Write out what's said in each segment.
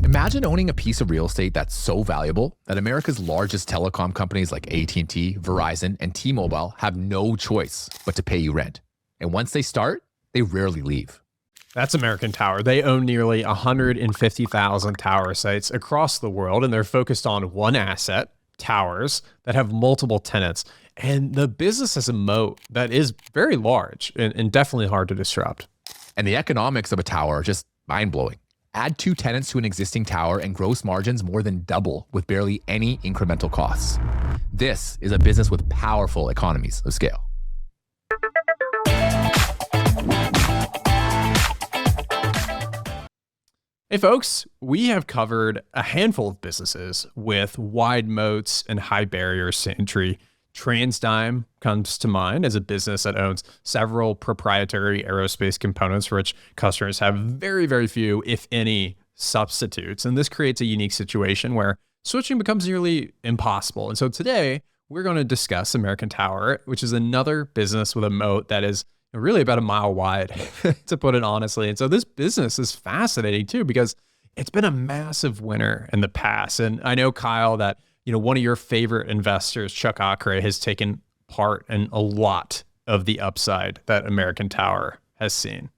Imagine owning a piece of real estate that's so valuable that America's largest telecom companies like AT&T, Verizon, and T-Mobile have no choice but to pay you rent. And once they start, they rarely leave. That's American Tower. They own nearly 150,000 tower sites across the world, and they're focused on one asset, towers, that have multiple tenants. And the business is a moat that is very large and definitely hard to disrupt. And the economics of a tower are just mind-blowing. Add 2 tenants to an existing tower and gross margins more than double with barely any incremental costs. This is a business with powerful economies of scale. Hey folks, we have covered a handful of businesses with wide moats and high barriers to entry. TransDigm comes to mind as a business that owns several proprietary aerospace components for which customers have very, very few, if any, substitutes. And this creates a unique situation where switching becomes nearly impossible. And so today we're going to discuss American Tower, which is another business with a moat that is really about a mile wide, to put it honestly. And so this business is fascinating too, because it's been a massive winner in the past. And I know, Kyle, that one of your favorite investors, Chuck Akre, has taken part in a lot of the upside that American Tower has seen.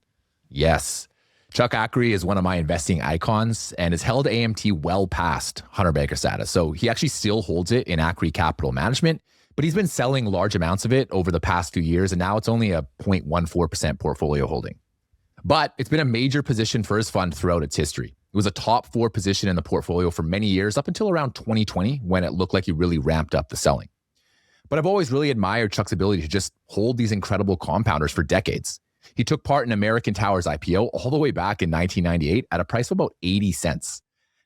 Yes. Chuck Akre is one of my investing icons and has held AMT well past 100 banker status. So he actually still holds it in Akre Capital Management, but he's been selling large amounts of it over the past few years, and now it's only a 0.14% portfolio holding. But it's been a major position for his fund throughout its history. It was a top 4 position in the portfolio for many years, up until around 2020, when it looked like he really ramped up the selling. But I've always really admired Chuck's ability to just hold these incredible compounders for decades. He took part in American Tower's IPO all the way back in 1998 at a price of about 80 cents.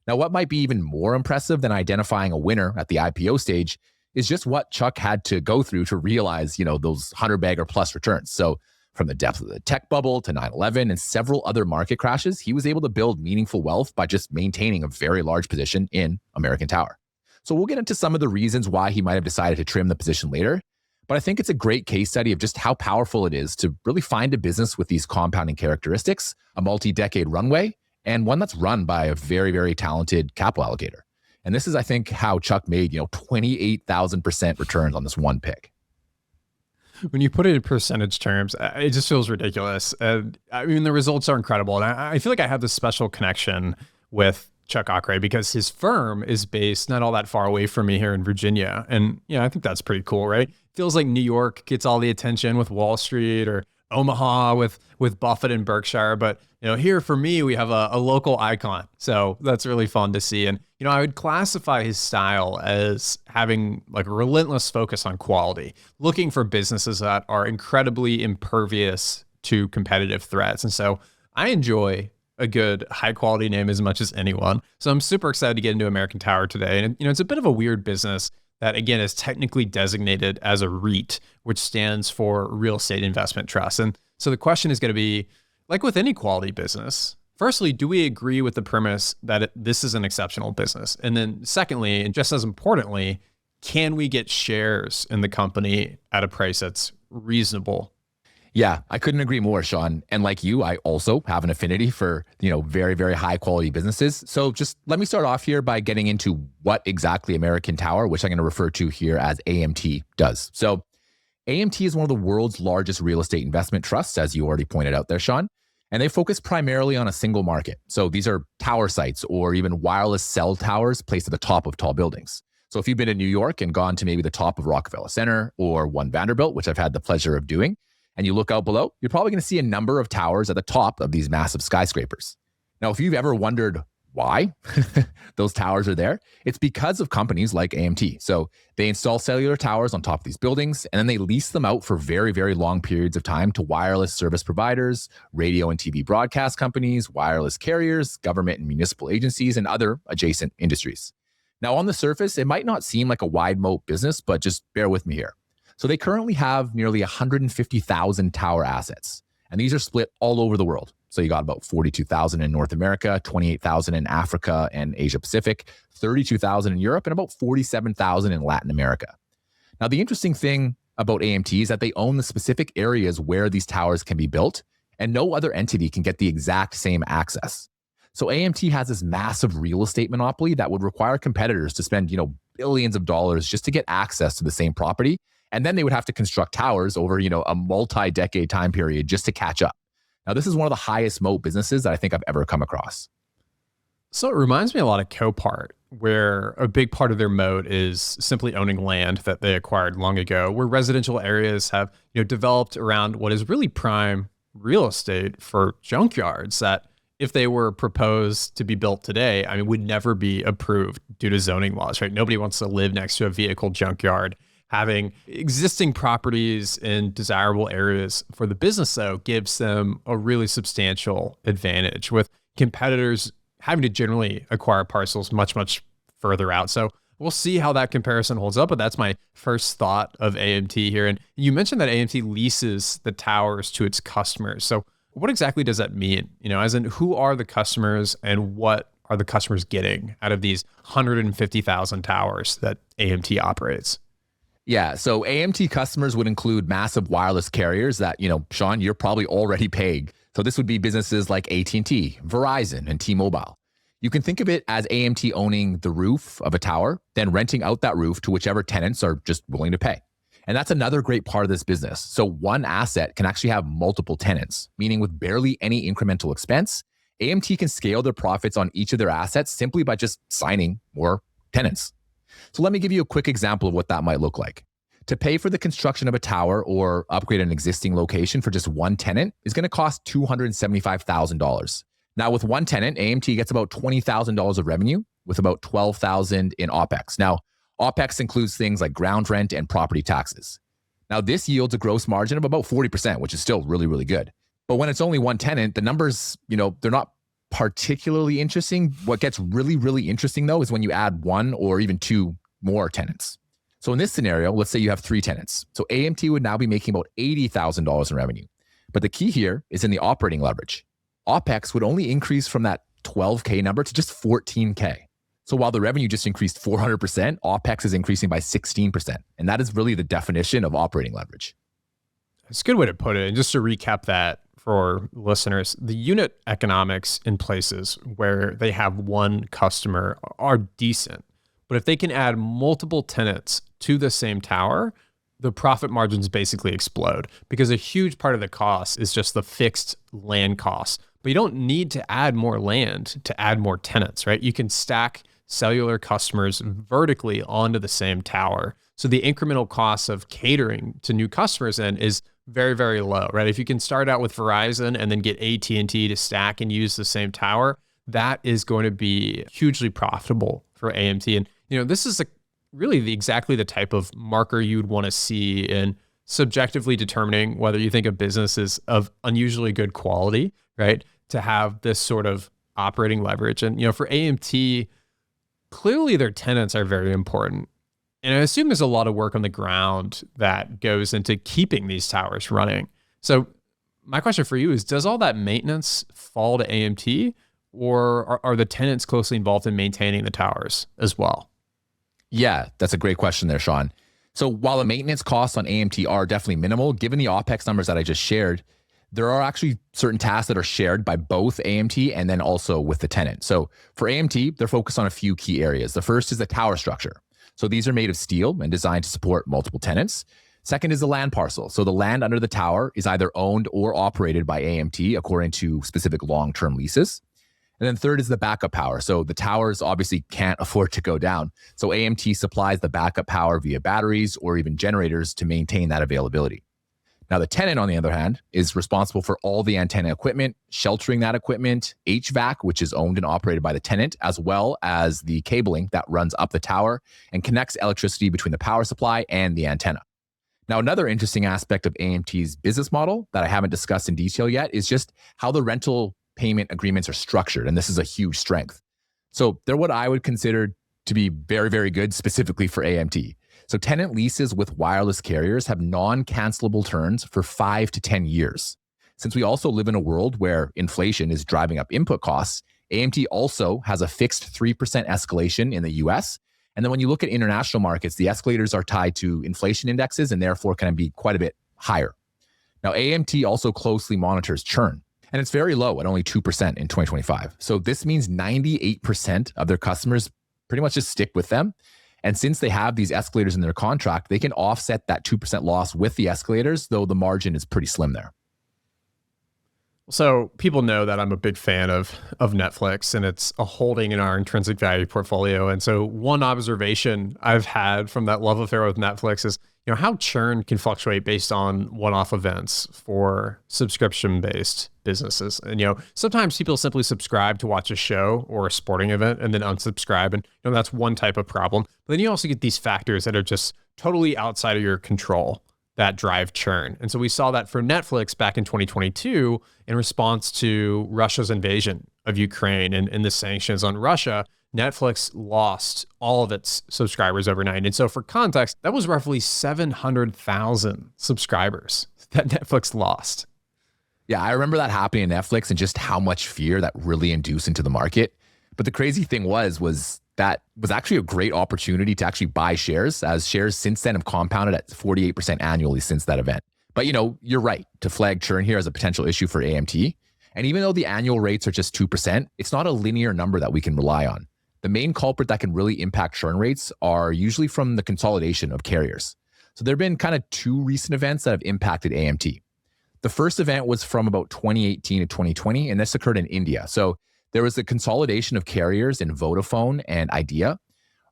Now, what might be even more impressive than identifying a winner at the IPO stage is just what Chuck had to go through to realize, those 100 bagger plus returns. So from the depth of the tech bubble to 9/11 and several other market crashes, he was able to build meaningful wealth by just maintaining a very large position in American Tower. So we'll get into some of the reasons why he might have decided to trim the position later. But I think it's a great case study of just how powerful it is to really find a business with these compounding characteristics, a multi-decade runway, and one that's run by a very, very talented capital allocator. And this is, I think, how Chuck made, 28,000% returns on this one pick. When you put it in percentage terms, it just feels ridiculous. The results are incredible. And I feel like I have this special connection with Chuck Akre because his firm is based not all that far away from me here in Virginia. And, I think that's pretty cool, right? Feels like New York gets all the attention with Wall Street, or Omaha with Buffett and Berkshire. But, here for me, we have a local icon. So that's really fun to see. And, I would classify his style as having like a relentless focus on quality, looking for businesses that are incredibly impervious to competitive threats. And so I enjoy a good high quality name as much as anyone. So I'm super excited to get into American Tower today. And, it's a bit of a weird business that, again, is technically designated as a REIT, which stands for Real Estate Investment Trust. And so the question is going to be, like with any quality business, firstly, do we agree with the premise that this is an exceptional business? And then secondly, and just as importantly, can we get shares in the company at a price that's reasonable? Yeah, I couldn't agree more, Shawn. And like you, I also have an affinity for, very, very high quality businesses. So just let me start off here by getting into what exactly American Tower, which I'm going to refer to here as AMT, does. So AMT is one of the world's largest real estate investment trusts, as you already pointed out there, Shawn. And they focus primarily on a single market. So these are tower sites or even wireless cell towers placed at the top of tall buildings. So if you've been in New York and gone to maybe the top of Rockefeller Center or One Vanderbilt, which I've had the pleasure of doing, and you look out below, you're probably going to see a number of towers at the top of these massive skyscrapers. Now, if you've ever wondered why those towers are there, it's because of companies like AMT. So they install cellular towers on top of these buildings, and then they lease them out for very, very long periods of time to wireless service providers, radio and TV broadcast companies, wireless carriers, government and municipal agencies, and other adjacent industries. Now, on the surface, it might not seem like a wide moat business, but just bear with me here. So they currently have nearly 150,000 tower assets, and these are split all over the world. So you got about 42,000 in North America, 28,000 in Africa and Asia Pacific, 32,000 in Europe, and about 47,000 in Latin America. Now, the interesting thing about AMT is that they own the specific areas where these towers can be built, and no other entity can get the exact same access. So AMT has this massive real estate monopoly that would require competitors to spend, billions of dollars just to get access to the same property. And then they would have to construct towers over, a multi-decade time period just to catch up. Now, this is one of the highest moat businesses that I think I've ever come across. So it reminds me a lot of Copart, where a big part of their moat is simply owning land that they acquired long ago, where residential areas have developed around what is really prime real estate for junkyards that, if they were proposed to be built today, would never be approved due to zoning laws, right? Nobody wants to live next to a vehicle junkyard. Having existing properties in desirable areas for the business, though, gives them a really substantial advantage, with competitors having to generally acquire parcels much, much further out. So we'll see how that comparison holds up, but that's my first thought of AMT here. And you mentioned that AMT leases the towers to its customers. So what exactly does that mean? As in, who are the customers and what are the customers getting out of these 150,000 towers that AMT operates? Yeah, so AMT customers would include massive wireless carriers that, Shawn, you're probably already paying. So this would be businesses like AT&T, Verizon, and T-Mobile. You can think of it as AMT owning the roof of a tower, then renting out that roof to whichever tenants are just willing to pay. And that's another great part of this business. So one asset can actually have multiple tenants, meaning with barely any incremental expense, AMT can scale their profits on each of their assets simply by just signing more tenants. So let me give you a quick example of what that might look like. To pay for the construction of a tower or upgrade an existing location for just one tenant is going to cost $275,000. Now, with one tenant, AMT gets about $20,000 of revenue with about $12,000 in OPEX. Now, OPEX includes things like ground rent and property taxes. Now, this yields a gross margin of about 40%, which is still really, really good. But when it's only one tenant, the numbers, they're not particularly interesting. What gets really, really interesting, though, is when you add one or even two more tenants. So in this scenario, let's say you have three tenants. So AMT would now be making about $80,000 in revenue. But the key here is in the operating leverage. OPEX would only increase from that 12K number to just 14K. So while the revenue just increased 400%, OPEX is increasing by 16%. And that is really the definition of operating leverage. It's a good way to put it. And just to recap that for listeners, the unit economics in places where they have one customer are decent. But if they can add multiple tenants to the same tower, the profit margins basically explode, because a huge part of the cost is just the fixed land costs. But you don't need to add more land to add more tenants, right? You can stack cellular customers vertically onto the same tower. So the incremental cost of catering to new customers then is very, very low, right? If you can start out with Verizon and then get AT&T to stack and use the same tower, that is going to be hugely profitable for AMT. And this is exactly the type of marker you'd want to see in subjectively determining whether you think a business is of unusually good quality, right? To have this sort of operating leverage. And, for AMT, clearly their tenants are very important. And I assume there's a lot of work on the ground that goes into keeping these towers running. So my question for you is, does all that maintenance fall to AMT, or are the tenants closely involved in maintaining the towers as well? Yeah, that's a great question there, Shawn. So while the maintenance costs on AMT are definitely minimal, given the OPEX numbers that I just shared, there are actually certain tasks that are shared by both AMT and then also with the tenant. So for AMT, they're focused on a few key areas. The first is the tower structure. So these are made of steel and designed to support multiple tenants. Second is the land parcel. So the land under the tower is either owned or operated by AMT according to specific long-term leases. And then third is the backup power. So the towers obviously can't afford to go down. So AMT supplies the backup power via batteries or even generators to maintain that availability. Now, the tenant, on the other hand, is responsible for all the antenna equipment, sheltering that equipment, HVAC, which is owned and operated by the tenant, as well as the cabling that runs up the tower and connects electricity between the power supply and the antenna. Now, another interesting aspect of AMT's business model that I haven't discussed in detail yet is just how the rental payment agreements are structured. And this is a huge strength. So they're what I would consider to be very, very good specifically for AMT. So tenant leases with wireless carriers have non-cancelable terms for 5 to 10 years. Since we also live in a world where inflation is driving up input costs, AMT also has a fixed 3% escalation in the US. And then when you look at international markets, the escalators are tied to inflation indexes and therefore can be quite a bit higher. Now, AMT also closely monitors churn. And it's very low at only 2% in 2025. So this means 98% of their customers pretty much just stick with them. And since they have these escalators in their contract, they can offset that 2% loss with the escalators, though the margin is pretty slim there. So people know that I'm a big fan of Netflix, and it's a holding in our intrinsic value portfolio. And so one observation I've had from that love affair with Netflix is, how churn can fluctuate based on one-off events for subscription-based businesses. And, sometimes people simply subscribe to watch a show or a sporting event and then unsubscribe. And, that's one type of problem. But then you also get these factors that are just totally outside of your control that drive churn. And so we saw that for Netflix back in 2022 in response to Russia's invasion of Ukraine and the sanctions on Russia. Netflix lost all of its subscribers overnight. And so for context, that was roughly 700,000 subscribers that Netflix lost. Yeah, I remember that happening in Netflix and just how much fear that really induced into the market. But the crazy thing was that was actually a great opportunity to actually buy shares, as shares since then have compounded at 48% annually since that event. But you're right to flag churn here as a potential issue for AMT. And even though the annual rates are just 2%, it's not a linear number that we can rely on. The main culprit that can really impact churn rates are usually from the consolidation of carriers. So there have been kind of two recent events that have impacted AMT. The first event was from about 2018 to 2020, and this occurred in India. So there was a consolidation of carriers in Vodafone and Idea.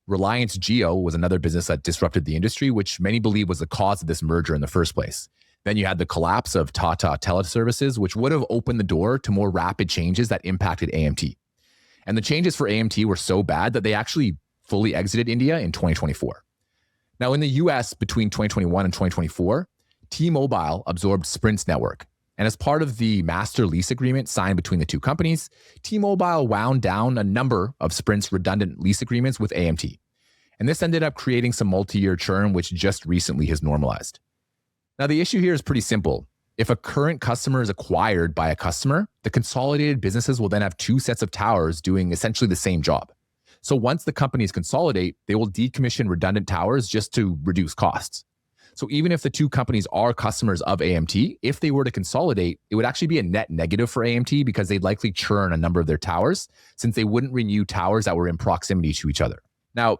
Reliance Jio was another business that disrupted the industry, which many believe was the cause of this merger in the first place. Then you had the collapse of Tata Teleservices, which would have opened the door to more rapid changes that impacted AMT. And the changes for AMT were so bad that they actually fully exited India in 2024. Now, in the US between 2021 and 2024, T-Mobile absorbed Sprint's network. And as part of the master lease agreement signed between the two companies, T-Mobile wound down a number of Sprint's redundant lease agreements with AMT. And this ended up creating some multi-year churn, which just recently has normalized. Now, the issue here is pretty simple. If a current customer is acquired by a customer, the consolidated businesses will then have two sets of towers doing essentially the same job. So once the companies consolidate, they will decommission redundant towers just to reduce costs. So even if the two companies are customers of AMT, if they were to consolidate, it would actually be a net negative for AMT because they'd likely churn a number of their towers since they wouldn't renew towers that were in proximity to each other. Now,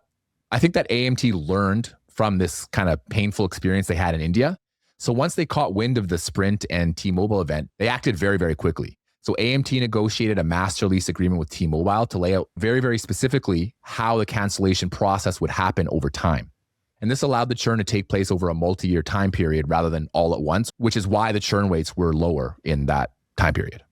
I think that AMT learned from this kind of painful experience they had in India. So once they caught wind of the Sprint and T-Mobile event, they acted very, very quickly. So AMT negotiated a master lease agreement with T-Mobile to lay out very, very specifically how the cancellation process would happen over time. And this allowed the churn to take place over a multi-year time period rather than all at once, which is why the churn rates were lower in that time period.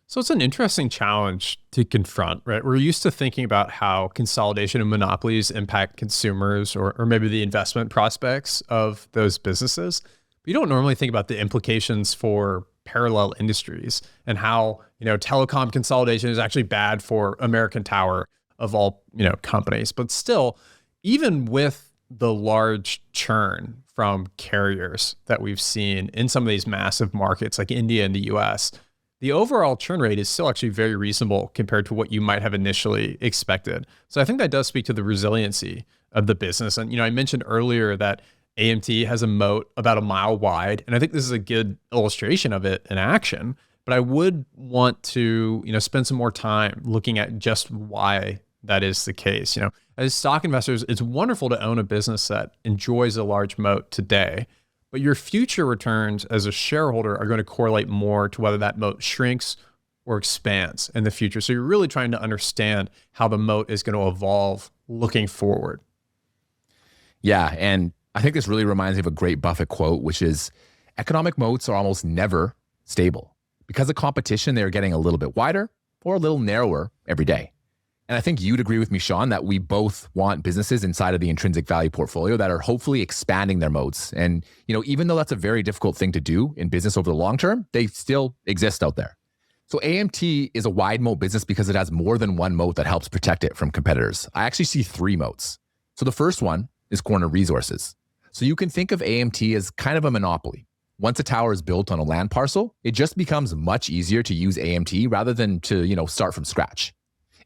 So it's an interesting challenge to confront, right? We're used to thinking about how consolidation and monopolies impact consumers or maybe the investment prospects of those businesses. But you don't normally think about the implications for parallel industries and how, telecom consolidation is actually bad for American Tower of all, companies. But still, even with the large churn from carriers that we've seen in some of these massive markets like India and the US, the overall churn rate is still actually very reasonable compared to what you might have initially expected. So I think that does speak to the resiliency of the business. And, I mentioned earlier that AMT has a moat about a mile wide, and I think this is a good illustration of it in action. But I would want to, spend some more time looking at just why that is the case. As stock investors, it's wonderful to own a business that enjoys a large moat today, but your future returns as a shareholder are going to correlate more to whether that moat shrinks or expands in the future. So you're really trying to understand how the moat is going to evolve looking forward. Yeah, and I think this really reminds me of a great Buffett quote, which is, economic moats are almost never stable. Because of competition, they're getting a little bit wider or a little narrower every day. And I think you'd agree with me, Shawn, that we both want businesses inside of the intrinsic value portfolio that are hopefully expanding their moats. And, even though that's a very difficult thing to do in business over the long term, they still exist out there. So AMT is a wide moat business because it has more than one moat that helps protect it from competitors. I actually see three moats. So the first one is corner resources. So you can think of AMT as kind of a monopoly. Once a tower is built on a land parcel, it just becomes much easier to use AMT rather than to, start from scratch.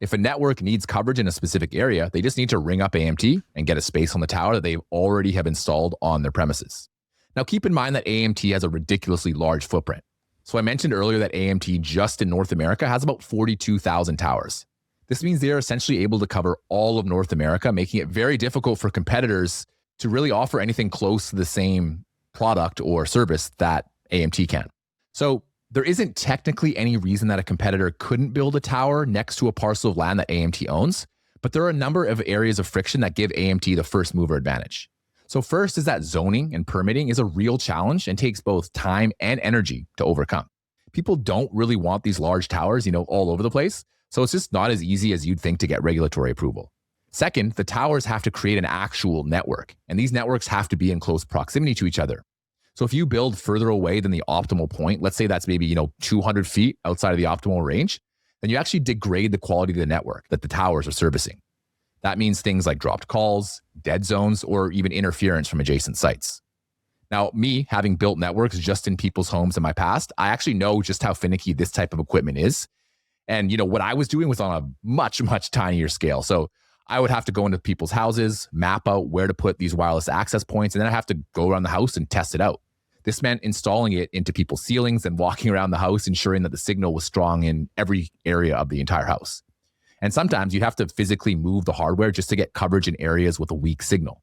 If a network needs coverage in a specific area, they just need to ring up AMT and get a space on the tower that they already have installed on their premises. Now, keep in mind that AMT has a ridiculously large footprint. So I mentioned earlier that AMT just in North America has about 42,000 towers. This means they are essentially able to cover all of North America, making it very difficult for competitors to really offer anything close to the same product or service that AMT can. So there isn't technically any reason that a competitor couldn't build a tower next to a parcel of land that AMT owns, but there are a number of areas of friction that give AMT the first mover advantage. So first is that zoning and permitting is a real challenge and takes both time and energy to overcome. People don't really want these large towers, all over the place. So it's just not as easy as you'd think to get regulatory approval. Second, the towers have to create an actual network, and these networks have to be in close proximity to each other. So if you build further away than the optimal point, let's say that's maybe, 200 feet outside of the optimal range, then you actually degrade the quality of the network that the towers are servicing. That means things like dropped calls, dead zones, or even interference from adjacent sites. Now, me having built networks just in people's homes in my past, I actually know just how finicky this type of equipment is. And, what I was doing was on a much, much tinier scale. So I would have to go into people's houses, map out where to put these wireless access points, and then I have to go around the house and test it out. This meant installing it into people's ceilings and walking around the house, ensuring that the signal was strong in every area of the entire house. And sometimes you'd have to physically move the hardware just to get coverage in areas with a weak signal.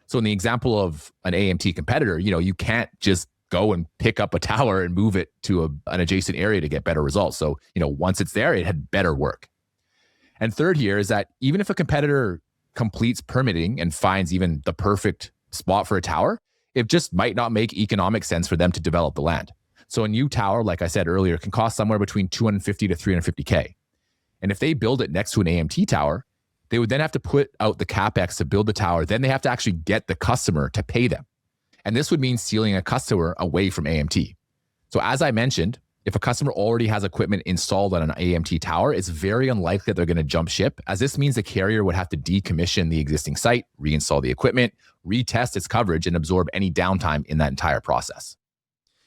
So in the example of an AMT competitor, you can't just go and pick up a tower and move it to an adjacent area to get better results. So, once it's there, it had better work. And third here is that even if a competitor completes permitting and finds even the perfect spot for a tower, it just might not make economic sense for them to develop the land. So a new tower, like I said earlier, can cost somewhere between $250 to $350K. And if they build it next to an AMT tower, they would then have to put out the CapEx to build the tower. Then they have to actually get the customer to pay them. And this would mean stealing a customer away from AMT. So as I mentioned, if a customer already has equipment installed on an AMT tower, it's very unlikely that they're going to jump ship, as this means the carrier would have to decommission the existing site, reinstall the equipment, retest its coverage, and absorb any downtime in that entire process.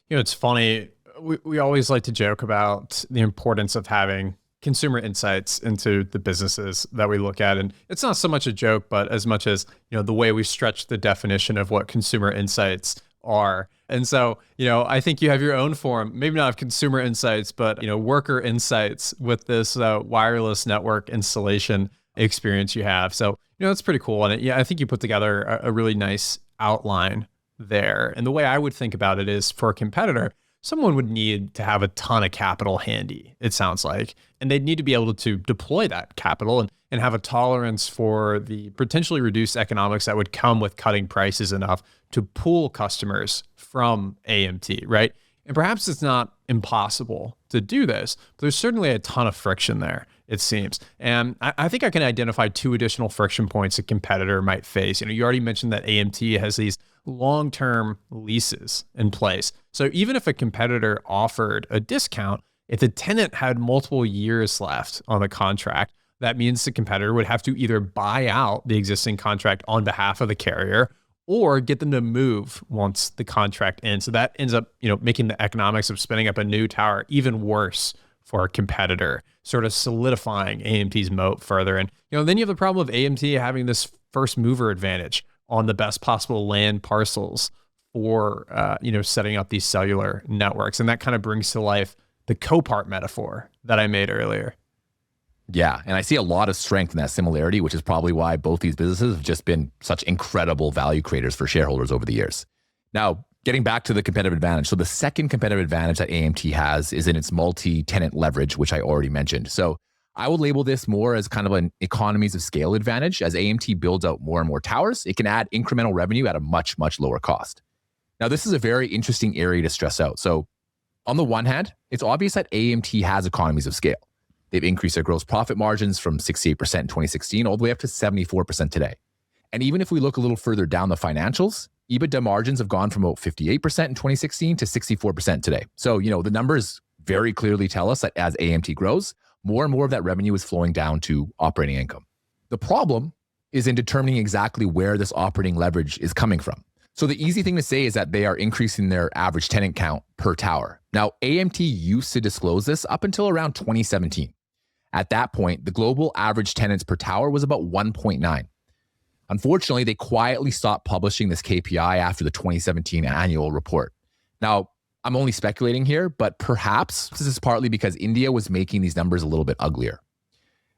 It's funny. We always like to joke about the importance of having consumer insights into the businesses that we look at. And it's not so much a joke, but as much as, the way we stretch the definition of what consumer insights are. And so, I think you have your own form, maybe not of consumer insights, but, worker insights with this wireless network installation experience you have. So, it's pretty cool. And I think you put together a really nice outline there. And the way I would think about it is, for a competitor, someone would need to have a ton of capital handy, it sounds like. And they'd need to be able to deploy that capital and have a tolerance for the potentially reduced economics that would come with cutting prices enough to pull customers from AMT, right? And perhaps it's not impossible to do this, but there's certainly a ton of friction there, it seems. And I think I can identify two additional friction points a competitor might face. You already mentioned that AMT has these long-term leases in place. So even if a competitor offered a discount, if the tenant had multiple years left on the contract, that means the competitor would have to either buy out the existing contract on behalf of the carrier or get them to move once the contract ends. So that ends up, making the economics of spinning up a new tower even worse for a competitor, sort of solidifying AMT's moat further. And, then you have the problem of AMT having this first mover advantage on the best possible land parcels for, setting up these cellular networks. And that kind of brings to life the Copart metaphor that I made earlier. Yeah, and I see a lot of strength in that similarity, which is probably why both these businesses have just been such incredible value creators for shareholders over the years. Now, getting back to the competitive advantage. So the second competitive advantage that AMT has is in its multi-tenant leverage, which I already mentioned. So I would label this more as kind of an economies of scale advantage. As AMT builds out more and more towers, it can add incremental revenue at a much, much lower cost. Now, this is a very interesting area to stress out. So on the one hand, it's obvious that AMT has economies of scale. They've increased their gross profit margins from 68% in 2016 all the way up to 74% today. And even if we look a little further down the financials, EBITDA margins have gone from about 58% in 2016 to 64% today. So, the numbers very clearly tell us that as AMT grows, more and more of that revenue is flowing down to operating income. The problem is in determining exactly where this operating leverage is coming from. So the easy thing to say is that they are increasing their average tenant count per tower. Now, AMT used to disclose this up until around 2017. At that point, the global average tenants per tower was about 1.9. Unfortunately, they quietly stopped publishing this KPI after the 2017 annual report. Now, I'm only speculating here, but perhaps this is partly because India was making these numbers a little bit uglier.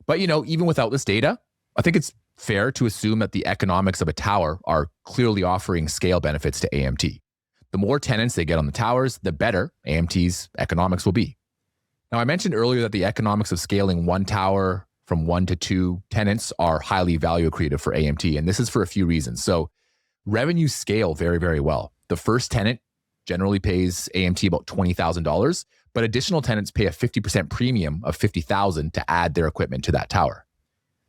But, even without this data, I think it's fair to assume that the economics of a tower are clearly offering scale benefits to AMT. The more tenants they get on the towers, the better AMT's economics will be. Now, I mentioned earlier that the economics of scaling one tower from 1 to 2 tenants are highly value accretive for AMT, and this is for a few reasons. So revenues scale very, very well. The first tenant generally pays AMT about $20,000, but additional tenants pay a 50% premium of $50,000 to add their equipment to that tower.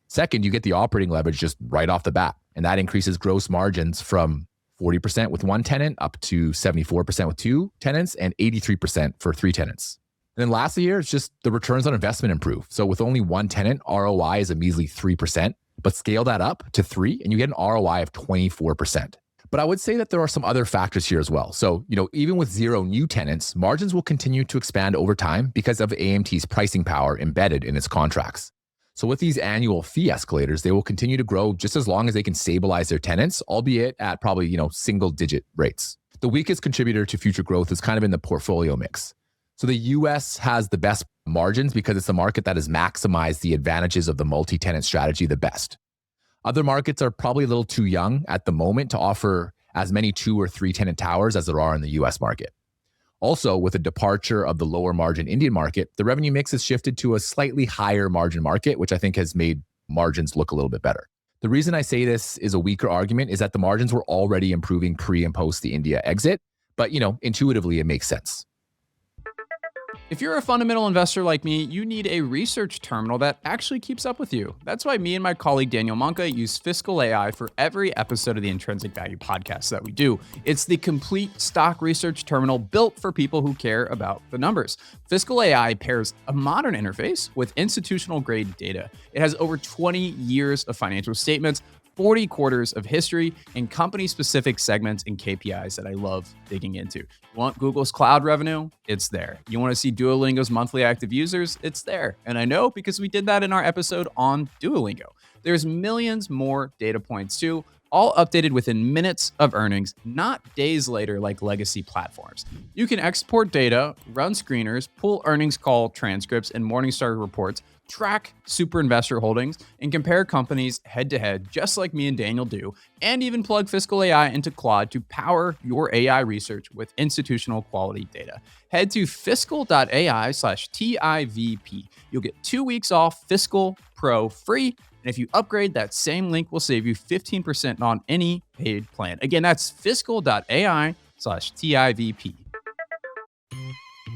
Second, you get the operating leverage just right off the bat, and that increases gross margins from 40% with one tenant up to 74% with 2 tenants and 83% for 3 tenants. And then lastly here, it's just the returns on investment improve. So with only 1 tenant, ROI is a measly 3%, but scale that up to 3 and you get an ROI of 24%. But I would say that there are some other factors here as well. So, even with 0 new tenants, margins will continue to expand over time because of AMT's pricing power embedded in its contracts. So with these annual fee escalators, they will continue to grow just as long as they can stabilize their tenants, albeit at probably, single digit rates. The weakest contributor to future growth is kind of in the portfolio mix. So the US has the best margins because it's a market that has maximized the advantages of the multi-tenant strategy the best. Other markets are probably a little too young at the moment to offer as many 2 or 3 tenant towers as there are in the US market. Also, with a departure of the lower margin Indian market, the revenue mix has shifted to a slightly higher margin market, which I think has made margins look a little bit better. The reason I say this is a weaker argument is that the margins were already improving pre and post the India exit, but intuitively it makes sense. If you're a fundamental investor like me, you need a research terminal that actually keeps up with you. That's why me and my colleague Daniel Monka use Fiscal AI for every episode of the Intrinsic Value podcast that we do. It's the complete stock research terminal built for people who care about the numbers. Fiscal AI pairs a modern interface with institutional grade data. It has over 20 years of financial statements, 40 quarters of history, and company-specific segments and KPIs that I love digging into. You want Google's cloud revenue? It's there. You want to see Duolingo's monthly active users? It's there. And I know because we did that in our episode on Duolingo. There's millions more data points too, all updated within minutes of earnings, not days later like legacy platforms. You can export data, run screeners, pull earnings call transcripts and Morningstar reports, track super investor holdings, and compare companies head to head, just like me and Daniel do, and even plug Fiscal AI into Claude to power your AI research with institutional quality data. Head to fiscal.ai/TIVP. You'll get 2 weeks off Fiscal Pro free. And if you upgrade, that same link will save you 15% on any paid plan. Again, that's fiscal.ai/TIVP.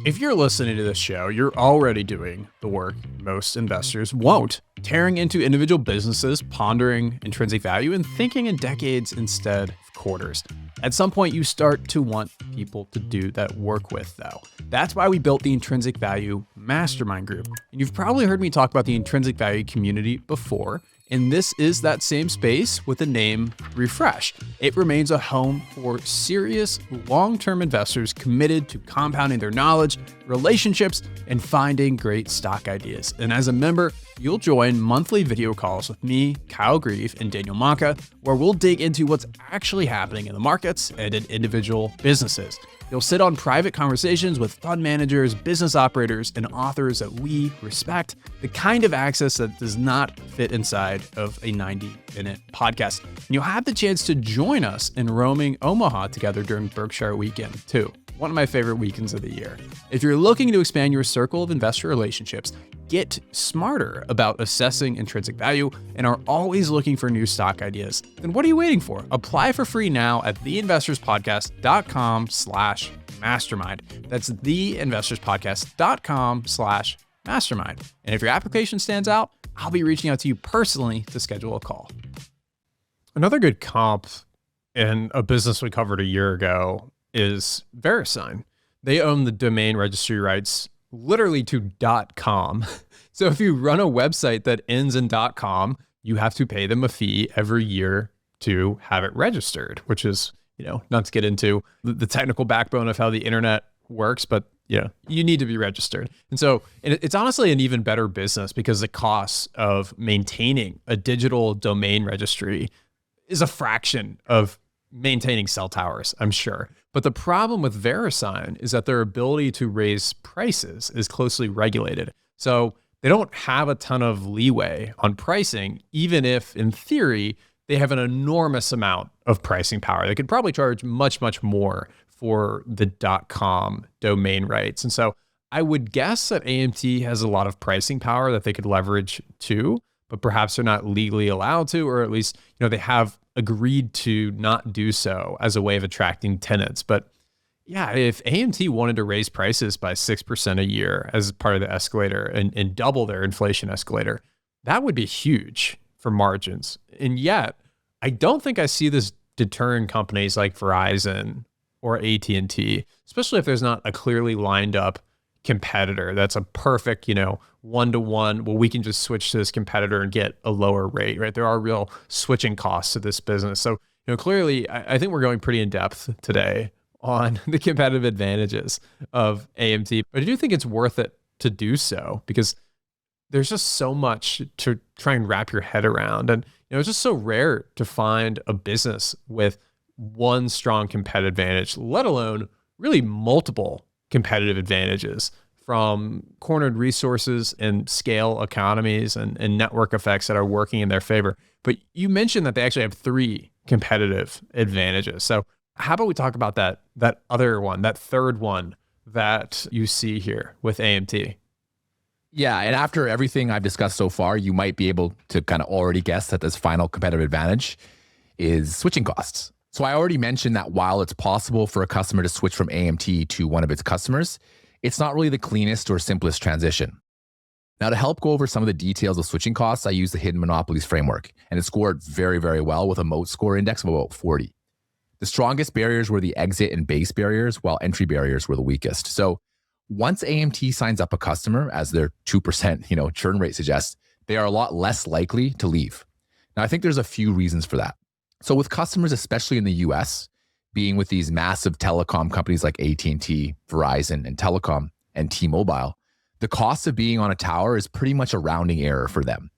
If you're listening to this show, you're already doing the work most investors won't, tearing into individual businesses, pondering intrinsic value, and thinking in decades instead of quarters. At some point, you start to want people to do that work with, though. That's why we built the Intrinsic Value Mastermind Group. And you've probably heard me talk about the Intrinsic Value community before, and this is that same space with the name Refresh. It remains a home for serious, long-term investors committed to compounding their knowledge, relationships, and finding great stock ideas. And as a member, you'll join monthly video calls with me, Kyle Grieve, and Daniel Monka, where we'll dig into what's actually happening in the markets and in individual businesses. You'll sit on private conversations with fund managers, business operators, and authors that we respect, the kind of access that does not fit inside of a 90-minute podcast. And you'll have the chance to join us in roaming Omaha together during Berkshire Weekend, too. One of my favorite weekends of the year. If you're looking to expand your circle of investor relationships, get smarter about assessing intrinsic value, and are always looking for new stock ideas, then what are you waiting for? Apply for free now at theinvestorspodcast.com/mastermind. That's theinvestorspodcast.com/mastermind. And if your application stands out, I'll be reaching out to you personally to schedule a call. Another good comp in a business we covered a year ago is VeriSign. They own the domain registry rights literally to .com. So if you run a website that ends in .com, you have to pay them a fee every year to have it registered, which is, not to get into the technical backbone of how the internet works, but you need to be registered. And so it's honestly an even better business because the cost of maintaining a digital domain registry is a fraction of maintaining cell towers, I'm sure. But the problem with VeriSign is that their ability to raise prices is closely regulated. So they don't have a ton of leeway on pricing, even if in theory, they have an enormous amount of pricing power. They could probably charge much, much more for the .com domain rights. And so I would guess that AMT has a lot of pricing power that they could leverage too, but perhaps they're not legally allowed to, or at least, they have agreed to not do so as a way of attracting tenants. But yeah, if AMT wanted to raise prices by 6% a year as part of the escalator and double their inflation escalator, that would be huge for margins. And yet, I don't think I see this deterring companies like Verizon or AT&T, especially if there's not a clearly lined up competitor that's a perfect, one-to-one, well, we can just switch to this competitor and get a lower rate, right? There are real switching costs to this business. So, clearly, I think we're going pretty in depth today on the competitive advantages of AMT, but I do think it's worth it to do so because there's just so much to try and wrap your head around. And, it's just so rare to find a business with one strong competitive advantage, let alone really multiple competitive advantages from cornered resources and scale economies and network effects that are working in their favor. But you mentioned that they actually have 3 competitive advantages. So how about we talk about that other one, that third one that you see here with AMT? Yeah, and after everything I've discussed so far, you might be able to kind of already guess that this final competitive advantage is switching costs. So I already mentioned that while it's possible for a customer to switch from AMT to one of its customers, it's not really the cleanest or simplest transition. Now, to help go over some of the details of switching costs, I use the Hidden Monopolies framework, and it scored very, very well with a Moat score index of about 40. The strongest barriers were the exit and base barriers, while entry barriers were the weakest. So once AMT signs up a customer, as their 2% churn rate suggests, they are a lot less likely to leave. Now, I think there's a few reasons for that. So with customers, especially in the US, being with these massive telecom companies like AT&T, Verizon, and Telecom, and T-Mobile, the cost of being on a tower is pretty much a rounding error for them.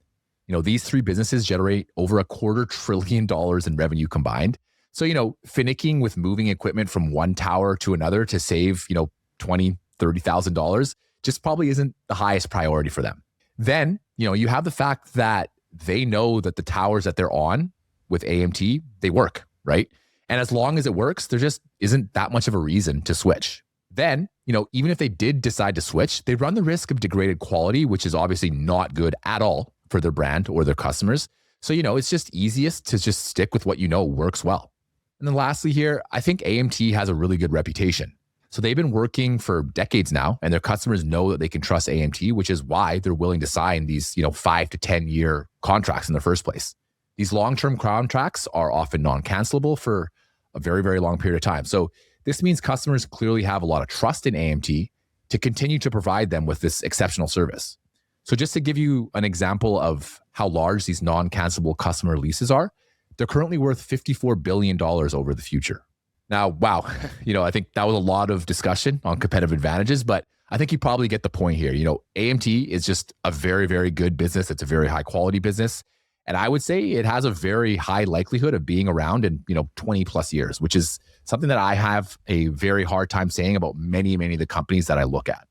These 3 businesses generate over $250 billion in revenue combined. So, finicking with moving equipment from one tower to another to save, $20,000, $30,000 just probably isn't the highest priority for them. Then, you have the fact that they know that the towers that they're on with AMT, they work, right? And as long as it works, there just isn't that much of a reason to switch. Then, even if they did decide to switch, they run the risk of degraded quality, which is obviously not good at all for their brand or their customers. So, it's just easiest to just stick with what works well. And then lastly here, I think AMT has a really good reputation. So they've been working for decades now, and their customers know that they can trust AMT, which is why they're willing to sign these, 5 to 10 year contracts in the first place. These long-term contracts are often non-cancelable for a very, very long period of time. So this means customers clearly have a lot of trust in AMT to continue to provide them with this exceptional service. So just to give you an example of how large these non-cancelable customer leases are, they're currently worth $54 billion over the future. Now, wow, I think that was a lot of discussion on competitive advantages, but I think you probably get the point here. AMT is just a very, very good business. It's a very high quality business. And I would say it has a very high likelihood of being around in, 20 plus years, which is something that I have a very hard time saying about many, many of the companies that I look at.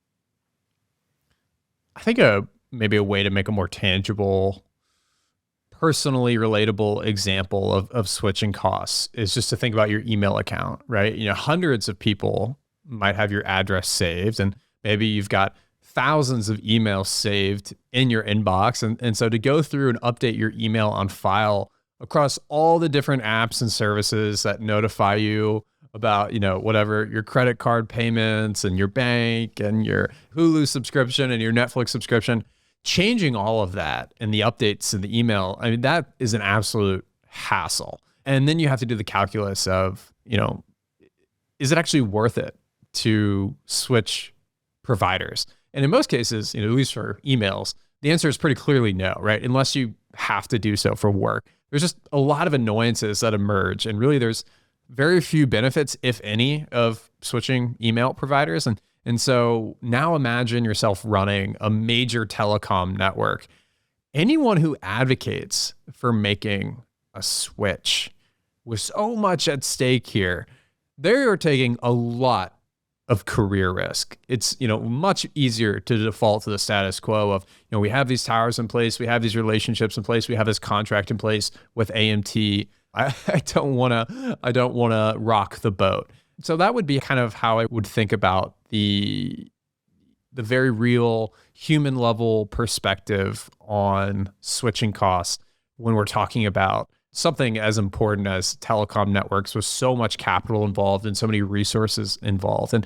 I think maybe a way to make a more tangible, personally relatable example of switching costs is just to think about your email account, right? Hundreds of people might have your address saved, and maybe you've got thousands of emails saved in your inbox. And so to go through and update your email on file across all the different apps and services that notify you about, whatever your credit card payments and your bank and your Hulu subscription and your Netflix subscription, changing all of that and the updates in the email, that is an absolute hassle. And then you have to do the calculus of, is it actually worth it to switch providers? And in most cases, at least for emails, the answer is pretty clearly no, right? Unless you have to do so for work. There's just a lot of annoyances that emerge. And really, there's very few benefits, if any, of switching email providers. And so now imagine yourself running a major telecom network. Anyone who advocates for making a switch with so much at stake here, they are taking a lot of career risk. It's, much easier to default to the status quo of, we have these towers in place, we have these relationships in place, we have this contract in place with AMT. I don't want to rock the boat. So that would be kind of how I would think about the very real human level perspective on switching costs when we're talking about something as important as telecom networks with so much capital involved and so many resources involved. And,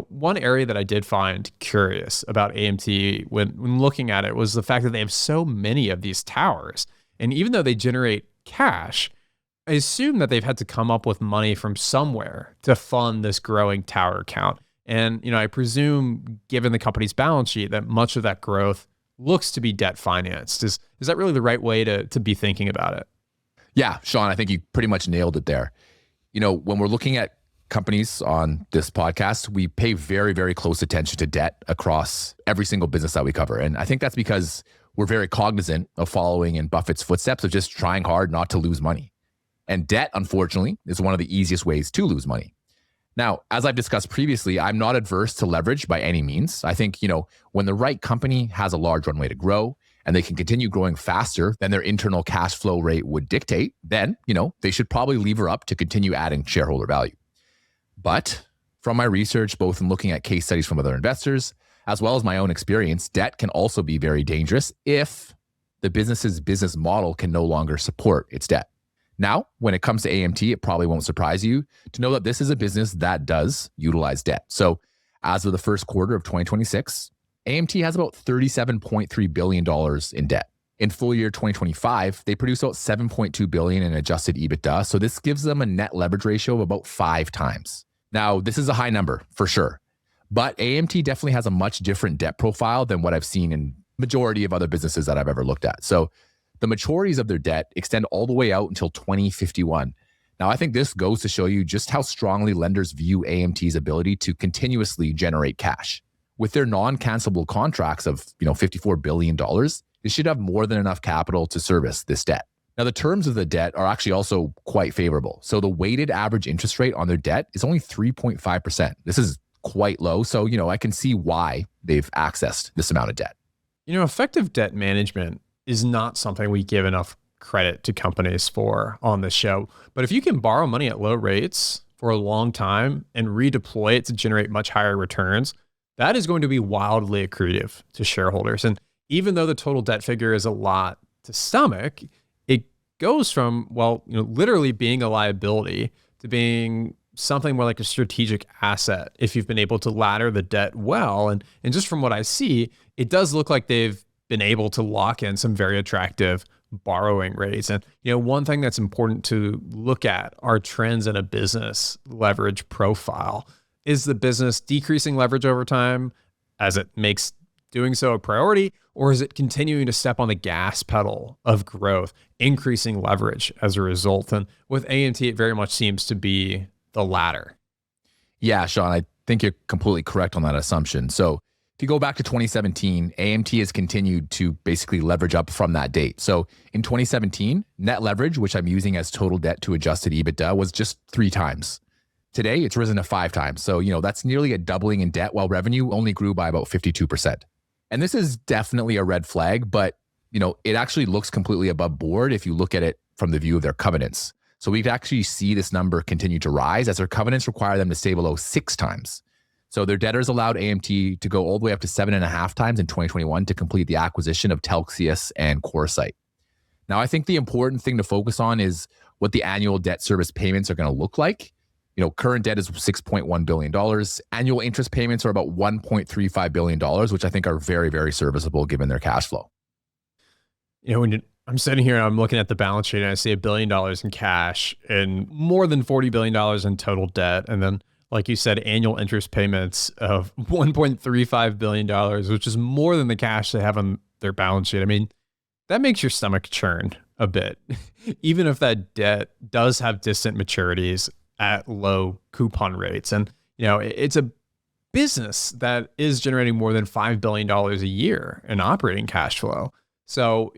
one area that I did find curious about AMT when looking at it was the fact that they have so many of these towers. And even though they generate cash, I assume that they've had to come up with money from somewhere to fund this growing tower count. And, I presume, given the company's balance sheet, that much of that growth looks to be debt financed. Is that really the right way to be thinking about it? Yeah, Shawn, I think you pretty much nailed it there. When we're looking at companies on this podcast, we pay very, very close attention to debt across every single business that we cover. And I think that's because we're very cognizant of following in Buffett's footsteps of just trying hard not to lose money. And debt, unfortunately, is one of the easiest ways to lose money. Now, as I've discussed previously, I'm not adverse to leverage by any means. I think, when the right company has a large runway to grow and they can continue growing faster than their internal cash flow rate would dictate, then, they should probably lever up to continue adding shareholder value. But from my research, both in looking at case studies from other investors, as well as my own experience, debt can also be very dangerous if the business's business model can no longer support its debt. Now, when it comes to AMT, it probably won't surprise you to know that this is a business that does utilize debt. So as of the first quarter of 2026, AMT has about $37.3 billion in debt. In full year 2025, they produce about $7.2 billion in adjusted EBITDA. So this gives them a net leverage ratio of about 5 times. Now, this is a high number for sure, but AMT definitely has a much different debt profile than what I've seen in majority of other businesses that I've ever looked at. So the maturities of their debt extend all the way out until 2051. Now, I think this goes to show you just how strongly lenders view AMT's ability to continuously generate cash. With their non-cancelable contracts of, $54 billion, they should have more than enough capital to service this debt. Now, the terms of the debt are actually also quite favorable. So the weighted average interest rate on their debt is only 3.5%. This is quite low. So, I can see why they've accessed this amount of debt. Effective debt management is not something we give enough credit to companies for on this show. But if you can borrow money at low rates for a long time and redeploy it to generate much higher returns, that is going to be wildly accretive to shareholders. And even though the total debt figure is a lot to stomach, it goes from, literally being a liability to being something more like a strategic asset if you've been able to ladder the debt well. And just from what I see, it does look like they've been able to lock in some very attractive borrowing rates. And, one thing that's important to look at are trends in a business leverage profile. Is the business decreasing leverage over time as it makes doing so a priority, or is it continuing to step on the gas pedal of growth, increasing leverage as a result? And with AMT, it very much seems to be the latter. Yeah, Shawn, I think you're completely correct on that assumption. So if you go back to 2017, AMT has continued to basically leverage up from that date. So in 2017, net leverage, which I'm using as total debt to adjusted EBITDA, was just 3 times. Today, it's risen to 5 times. So, that's nearly a doubling in debt while revenue only grew by about 52%. And this is definitely a red flag, but, it actually looks completely above board if you look at it from the view of their covenants. So we can actually see this number continue to rise as their covenants require them to stay below 6 times. So their debtors allowed AMT to go all the way up to 7.5 times in 2021 to complete the acquisition of Telxius and CoreSite. Now, I think the important thing to focus on is what the annual debt service payments are going to look like. Current debt is $6.1 billion. Annual interest payments are about $1.35 billion, which I think are very, very serviceable given their cash flow. When I'm sitting here and I'm looking at the balance sheet and I see $1 billion in cash and more than $40 billion in total debt. And then, like you said, annual interest payments of $1.35 billion, which is more than the cash they have on their balance sheet. I mean, that makes your stomach churn a bit, even if that debt does have distant maturities at low coupon rates. And, it's a business that is generating more than $5 billion a year in operating cash flow. So,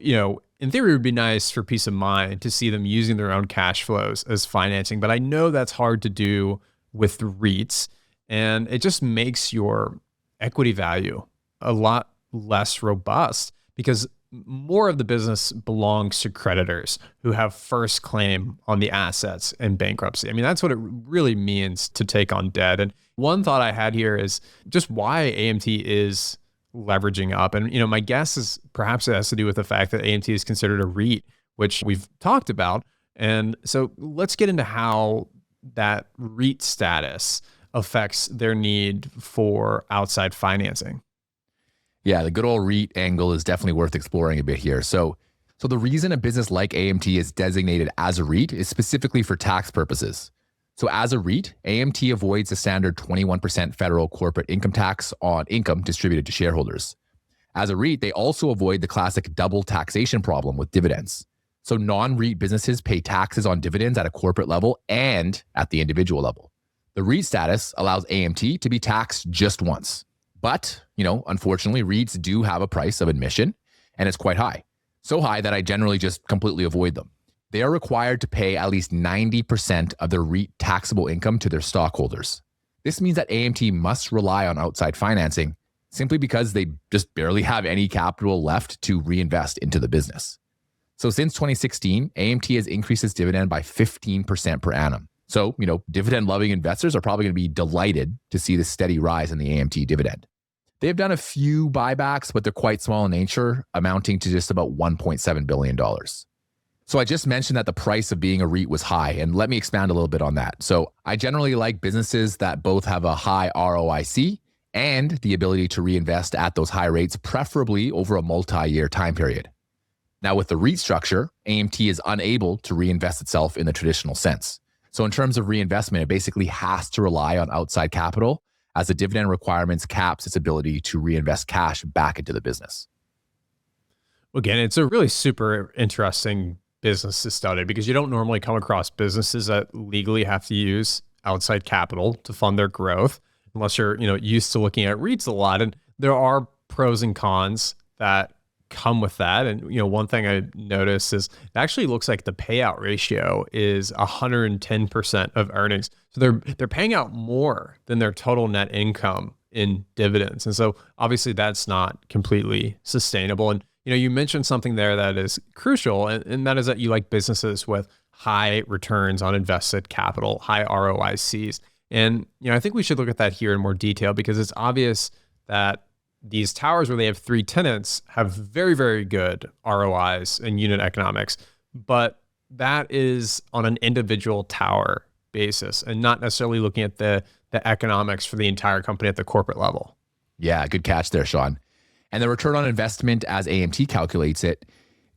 in theory, it would be nice for peace of mind to see them using their own cash flows as financing. But I know that's hard to do with REITs. And it just makes your equity value a lot less robust because more of the business belongs to creditors who have first claim on the assets in bankruptcy. I mean, that's what it really means to take on debt. And one thought I had here is just why AMT is leveraging up. And, my guess is perhaps it has to do with the fact that AMT is considered a REIT, which we've talked about. And so let's get into how that REIT status affects their need for outside financing. Yeah, the good old REIT angle is definitely worth exploring a bit here. So the reason a business like AMT is designated as a REIT is specifically for tax purposes. So as a REIT, AMT avoids the standard 21% federal corporate income tax on income distributed to shareholders. As a REIT, they also avoid the classic double taxation problem with dividends. So non-REIT businesses pay taxes on dividends at a corporate level and at the individual level. The REIT status allows AMT to be taxed just once. But, unfortunately, REITs do have a price of admission, and it's quite high. So high that I generally just completely avoid them. They are required to pay at least 90% of their REIT taxable income to their stockholders. This means that AMT must rely on outside financing simply because they just barely have any capital left to reinvest into the business. So since 2016, AMT has increased its dividend by 15% per annum. So, dividend-loving investors are probably going to be delighted to see the steady rise in the AMT dividend. They've done a few buybacks, but they're quite small in nature, amounting to just about $1.7 billion. So I just mentioned that the price of being a REIT was high, and let me expand a little bit on that. So I generally like businesses that both have a high ROIC and the ability to reinvest at those high rates, preferably over a multi-year time period. Now, with the REIT structure, AMT is unable to reinvest itself in the traditional sense. So in terms of reinvestment, it basically has to rely on outside capital as the dividend requirements caps its ability to reinvest cash back into the business. Again, it's a really super interesting business to study because you don't normally come across businesses that legally have to use outside capital to fund their growth unless you're, used to looking at REITs a lot. And there are pros and cons that come with that. And, one thing I noticed is it actually looks like the payout ratio is 110% of earnings. So they're paying out more than their total net income in dividends. And so obviously that's not completely sustainable. And, you mentioned something there that is crucial, and that is that you like businesses with high returns on invested capital, high ROICs. And, I think we should look at that here in more detail because it's obvious that these towers where they have 3 tenants have very, very good ROIs and unit economics, but that is on an individual tower basis and not necessarily looking at the economics for the entire company at the corporate level. Yeah, good catch there, Shawn. And the return on investment as AMT calculates it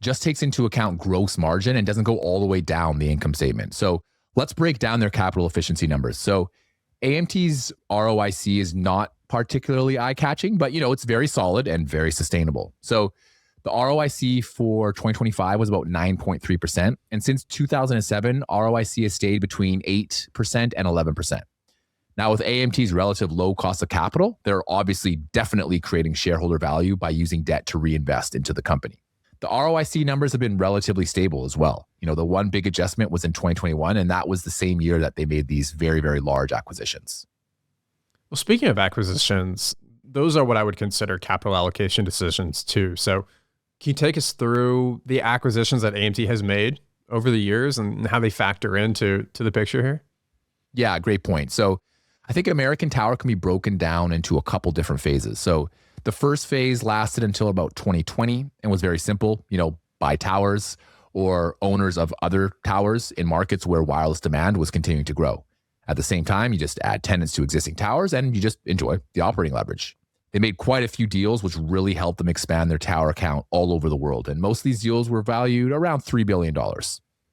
just takes into account gross margin and doesn't go all the way down the income statement. So let's break down their capital efficiency numbers. So AMT's ROIC is not particularly eye-catching, but it's very solid and very sustainable. So the ROIC for 2025 was about 9.3%. And since 2007, ROIC has stayed between 8% and 11%. Now, with AMT's relative low cost of capital, they're obviously definitely creating shareholder value by using debt to reinvest into the company. The ROIC numbers have been relatively stable as well. The one big adjustment was in 2021, and that was the same year that they made these very, very large acquisitions. Well, speaking of acquisitions, those are what I would consider capital allocation decisions too. So can you take us through the acquisitions that AMT has made over the years and how they factor into the picture here? Yeah, great point. So I think American Tower can be broken down into a couple different phases. So the first phase lasted until about 2020 and was very simple, buy towers or owners of other towers in markets where wireless demand was continuing to grow. At the same time, you just add tenants to existing towers and you just enjoy the operating leverage. They made quite a few deals, which really helped them expand their tower count all over the world. And most of these deals were valued around $3 billion.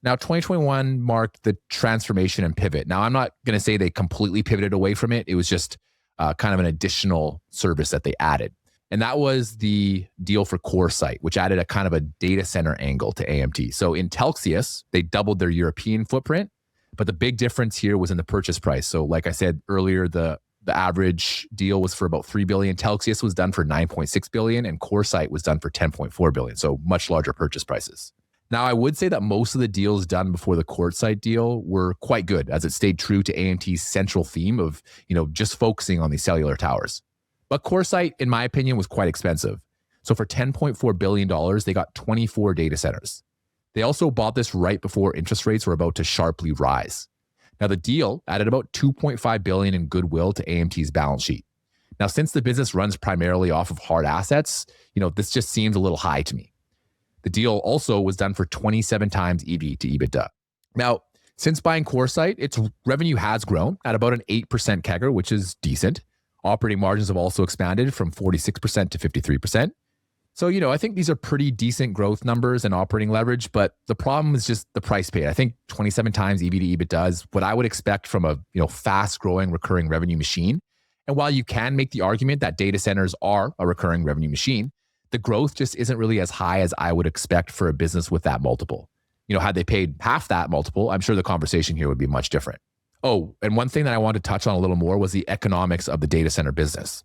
Now, 2021 marked the transformation and pivot. Now, I'm not going to say they completely pivoted away from it. It was just kind of an additional service that they added. And that was the deal for CoreSite, which added a kind of a data center angle to AMT. So in Telxius, they doubled their European footprint, but the big difference here was in the purchase price. So like I said earlier, the The average deal was for about $3 billion. Telxius was done for $9.6 billion and CoreSite was done for $10.4 billion. So much larger purchase prices. Now, I would say that most of the deals done before the CoreSite deal were quite good, as it stayed true to AMT's central theme of, just focusing on these cellular towers. But CoreSite, in my opinion, was quite expensive. So for $10.4 billion, they got 24 data centers. They also bought this right before interest rates were about to sharply rise. Now, the deal added about $2.5 billion in goodwill to AMT's balance sheet. Now, since the business runs primarily off of hard assets, this just seems a little high to me. The deal also was done for 27 times EV to EBITDA. Now, since buying CoreSite, its revenue has grown at about an 8% CAGR, which is decent. Operating margins have also expanded from 46% to 53%. So, I think these are pretty decent growth numbers and operating leverage, but the problem is just the price paid. I think 27 times EV to EBITDA is what I would expect from a, fast growing recurring revenue machine. And while you can make the argument that data centers are a recurring revenue machine, the growth just isn't really as high as I would expect for a business with that multiple. Had they paid half that multiple, I'm sure the conversation here would be much different. Oh, and one thing that I wanted to touch on a little more was the economics of the data center business.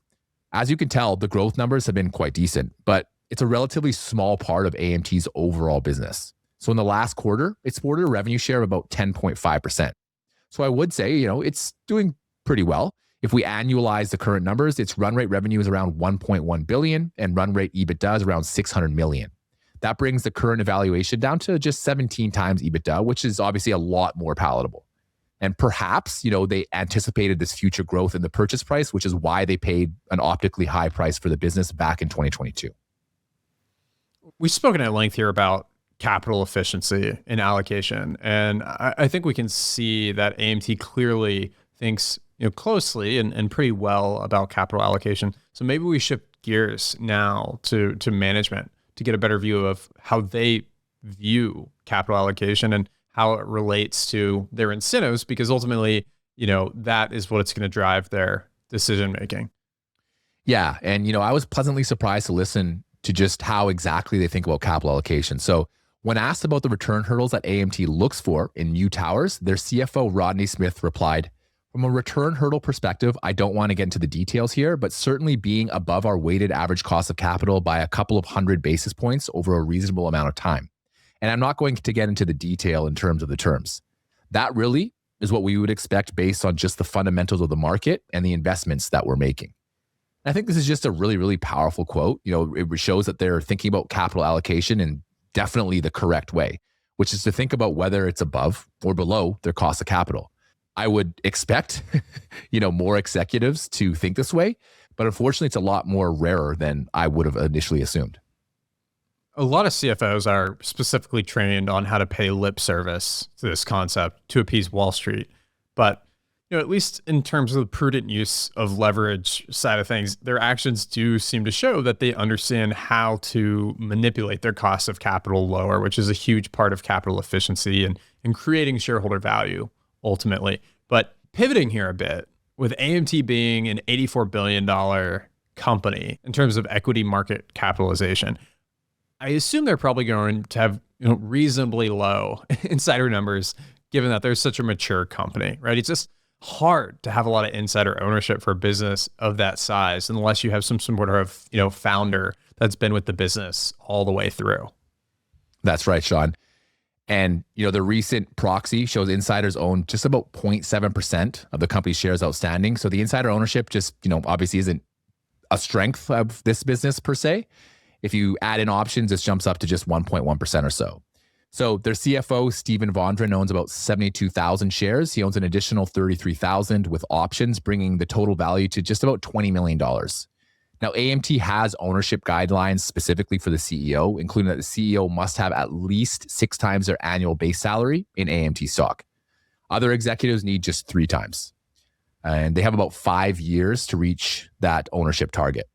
As you can tell, the growth numbers have been quite decent, but it's a relatively small part of AMT's overall business. So in the last quarter, it sported a revenue share of about 10.5%. So I would say, it's doing pretty well. If we annualize the current numbers, its run rate revenue is around $1.1 billion and run rate EBITDA is around $600 million. That brings the current evaluation down to just 17 times EBITDA, which is obviously a lot more palatable. And perhaps, they anticipated this future growth in the purchase price, which is why they paid an optically high price for the business back in 2022. We've spoken at length here about capital efficiency and allocation. And I think we can see that AMT clearly thinks closely and pretty well about capital allocation. So maybe we shift gears now to management to get a better view of how they view capital allocation and how it relates to their incentives, because ultimately, that is what's going to drive their decision making. Yeah. And, I was pleasantly surprised to listen to just how exactly they think about capital allocation. So when asked about the return hurdles that AMT looks for in new towers, their CFO, Rodney Smith, replied, "From a return hurdle perspective, I don't want to get into the details here, but certainly being above our weighted average cost of capital by a couple of 100 basis points over a reasonable amount of time." And I'm not going to get into the detail in terms of the terms. That really is what we would expect based on just the fundamentals of the market and the investments that we're making. I think this is just a really, really powerful quote. It shows that they're thinking about capital allocation in definitely the correct way, which is to think about whether it's above or below their cost of capital. I would expect, more executives to think this way, but unfortunately, it's a lot more rarer than I would have initially assumed. A lot of CFOs are specifically trained on how to pay lip service to this concept to appease Wall Street. But, at least in terms of the prudent use of leverage side of things, their actions do seem to show that they understand how to manipulate their cost of capital lower, which is a huge part of capital efficiency and creating shareholder value ultimately. But pivoting here a bit, with AMT being an $84 billion company in terms of equity market capitalization, I assume they're probably going to have reasonably low insider numbers, given that they're such a mature company, right? It's just hard to have a lot of insider ownership for a business of that size, unless you have some sort of founder that's been with the business all the way through. That's right, Shawn. And, the recent proxy shows insiders own just about 0.7% of the company's shares outstanding. So the insider ownership just, obviously isn't a strength of this business per se. If you add in options, this jumps up to just 1.1% or so. So their CFO, Steven Vondran, owns about 72,000 shares. He owns an additional 33,000 with options, bringing the total value to just about $20 million. Now, AMT has ownership guidelines specifically for the CEO, including that the CEO must have at least 6 times their annual base salary in AMT stock. Other executives need just 3 times. And they have about 5 years to reach that ownership target.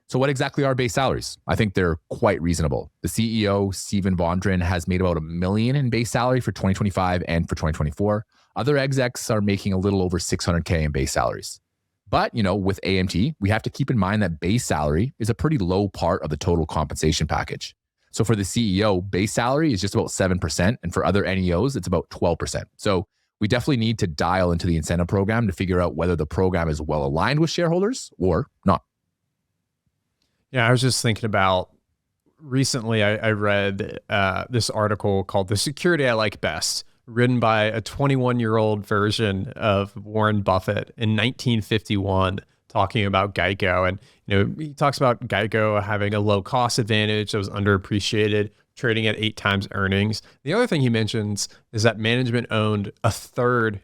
So what exactly are base salaries? I think they're quite reasonable. The CEO, Steven Vondran, has made about $1 million in base salary for 2025 and for 2024. Other execs are making a little over $600K in base salaries. But, with AMT, we have to keep in mind that base salary is a pretty low part of the total compensation package. So for the CEO, base salary is just about 7%. And for other NEOs, it's about 12%. So We definitely need to dial into the incentive program to figure out whether the program is well aligned with shareholders or not. Yeah, I was just thinking about recently I read this article called "The Security I Like Best," written by a 21-year-old version of Warren Buffett in 1951, talking about Geico. And he talks about Geico having a low cost advantage that was underappreciated, trading at 8 times earnings. The other thing he mentions is that management owned a third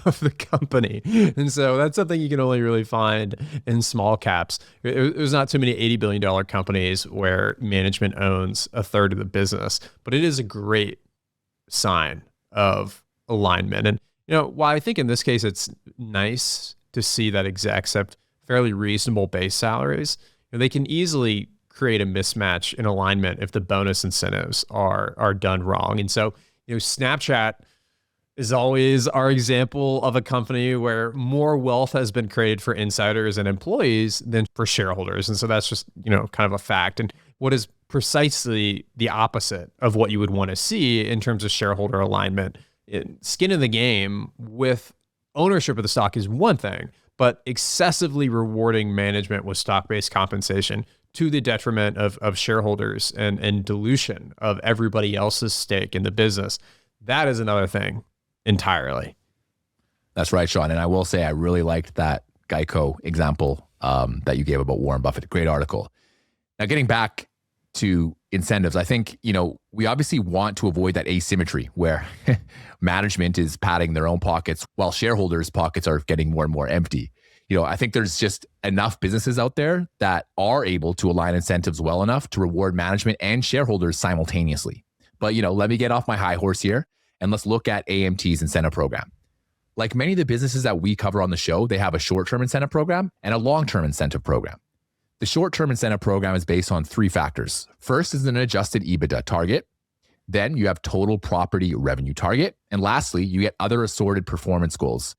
of the company. And so that's something you can only really find in small caps. There's not too many $80 billion companies where management owns a third of the business, but it is a great sign of alignment. And, while I think in this case, it's nice to see that execs have fairly reasonable base salaries, they can easily create a mismatch in alignment if the bonus incentives are done wrong. And so, Snapchat is always our example of a company where more wealth has been created for insiders and employees than for shareholders. And so that's just, kind of a fact. And what is precisely the opposite of what you would want to see in terms of shareholder alignment. Skin in the game with ownership of the stock is one thing, but excessively rewarding management with stock-based compensation to the detriment of shareholders and dilution of everybody else's stake in the business, that is another thing entirely. That's right, Shawn. And I will say I really liked that Geico example that you gave about Warren Buffett. Great article. Now, getting back to incentives, I think, we obviously want to avoid that asymmetry where management is padding their own pockets while shareholders' pockets are getting more and more empty. I think there's just enough businesses out there that are able to align incentives well enough to reward management and shareholders simultaneously. But, let me get off my high horse here and let's look at AMT's incentive program. Like many of the businesses that we cover on the show, they have a short-term incentive program and a long-term incentive program. The short-term incentive program is based on 3 factors. First is an adjusted EBITDA target. Then you have total property revenue target. And lastly, you get other assorted performance goals.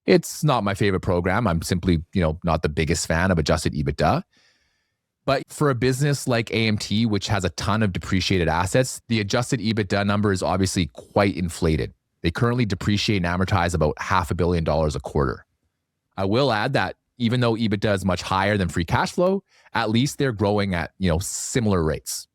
It's not my favorite program. I'm simply, not the biggest fan of adjusted EBITDA. But for a business like AMT, which has a ton of depreciated assets, the adjusted EBITDA number is obviously quite inflated. They currently depreciate and amortize about $500 million a quarter. I will add that even though EBITDA is much higher than free cash flow, at least they're growing at, similar rates.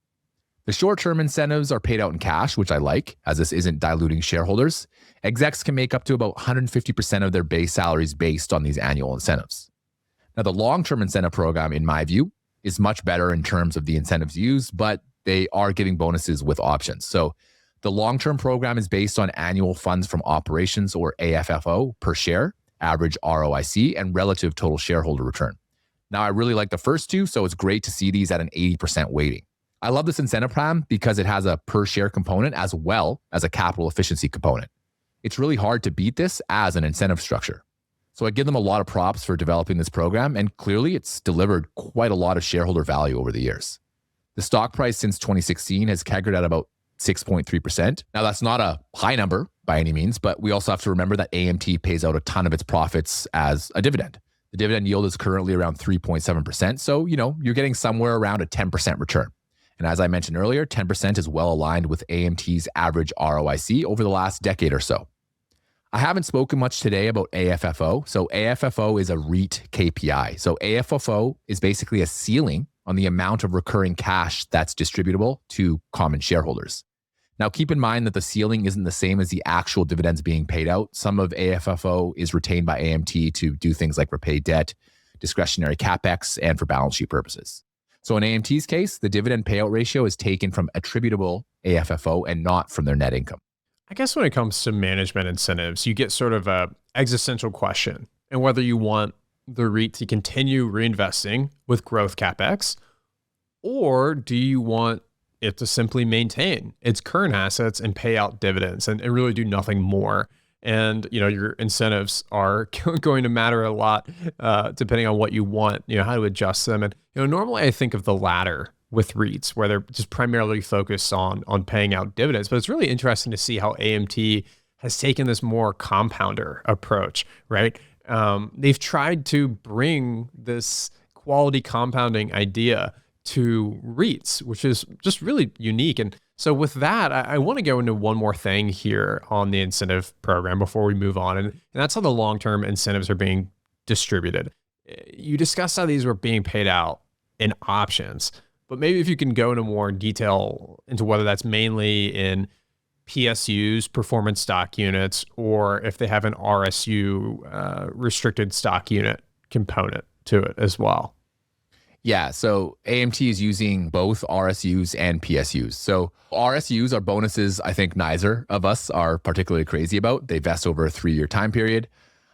The short-term incentives are paid out in cash, which I like, as this isn't diluting shareholders. Execs can make up to about 150% of their base salaries based on these annual incentives. Now, the long-term incentive program, in my view, is much better in terms of the incentives used, but they are giving bonuses with options. So the long-term program is based on annual funds from operations, or AFFO, per share, average ROIC, and relative total shareholder return. Now, I really like the first two, so it's great to see these at an 80% weighting. I love this incentive plan because it has a per share component as well as a capital efficiency component. It's really hard to beat this as an incentive structure. So I give them a lot of props for developing this program, and clearly it's delivered quite a lot of shareholder value over the years. The stock price since 2016 has CAGRed at about 6.3%. Now, that's not a high number by any means, but we also have to remember that AMT pays out a ton of its profits as a dividend. The dividend yield is currently around 3.7%. So, you're getting somewhere around a 10% return. And as I mentioned earlier, 10% is well aligned with AMT's average ROIC over the last decade or so. I haven't spoken much today about AFFO. So AFFO is a REIT KPI. So AFFO is basically a ceiling on the amount of recurring cash that's distributable to common shareholders. Now, keep in mind that the ceiling isn't the same as the actual dividends being paid out. Some of AFFO is retained by AMT to do things like repay debt, discretionary CapEx, and for balance sheet purposes. So in AMT's case, the dividend payout ratio is taken from attributable AFFO and not from their net income. I guess when it comes to management incentives, you get sort of a existential question, and whether you want the REIT to continue reinvesting with growth CapEx, or do you want it to simply maintain its current assets and pay out dividends and really do nothing more. And, your incentives are going to matter a lot depending on what you want, how to adjust them. And, normally I think of the latter with REITs, where they're just primarily focused on paying out dividends. But it's really interesting to see how AMT has taken this more compounder approach, right? They've tried to bring this quality compounding idea to REITs, which is just really unique. And So with that, I want to go into one more thing here on the incentive program before we move on. And that's how the long-term incentives are being distributed. You discussed how these were being paid out in options, but maybe if you can go into more detail into whether that's mainly in PSUs, performance stock units, or if they have an RSU, restricted stock unit component to it as well. Yeah, so AMT is using both RSUs and PSUs. So RSUs are bonuses I think neither of us are particularly crazy about. They vest over a 3-year time period.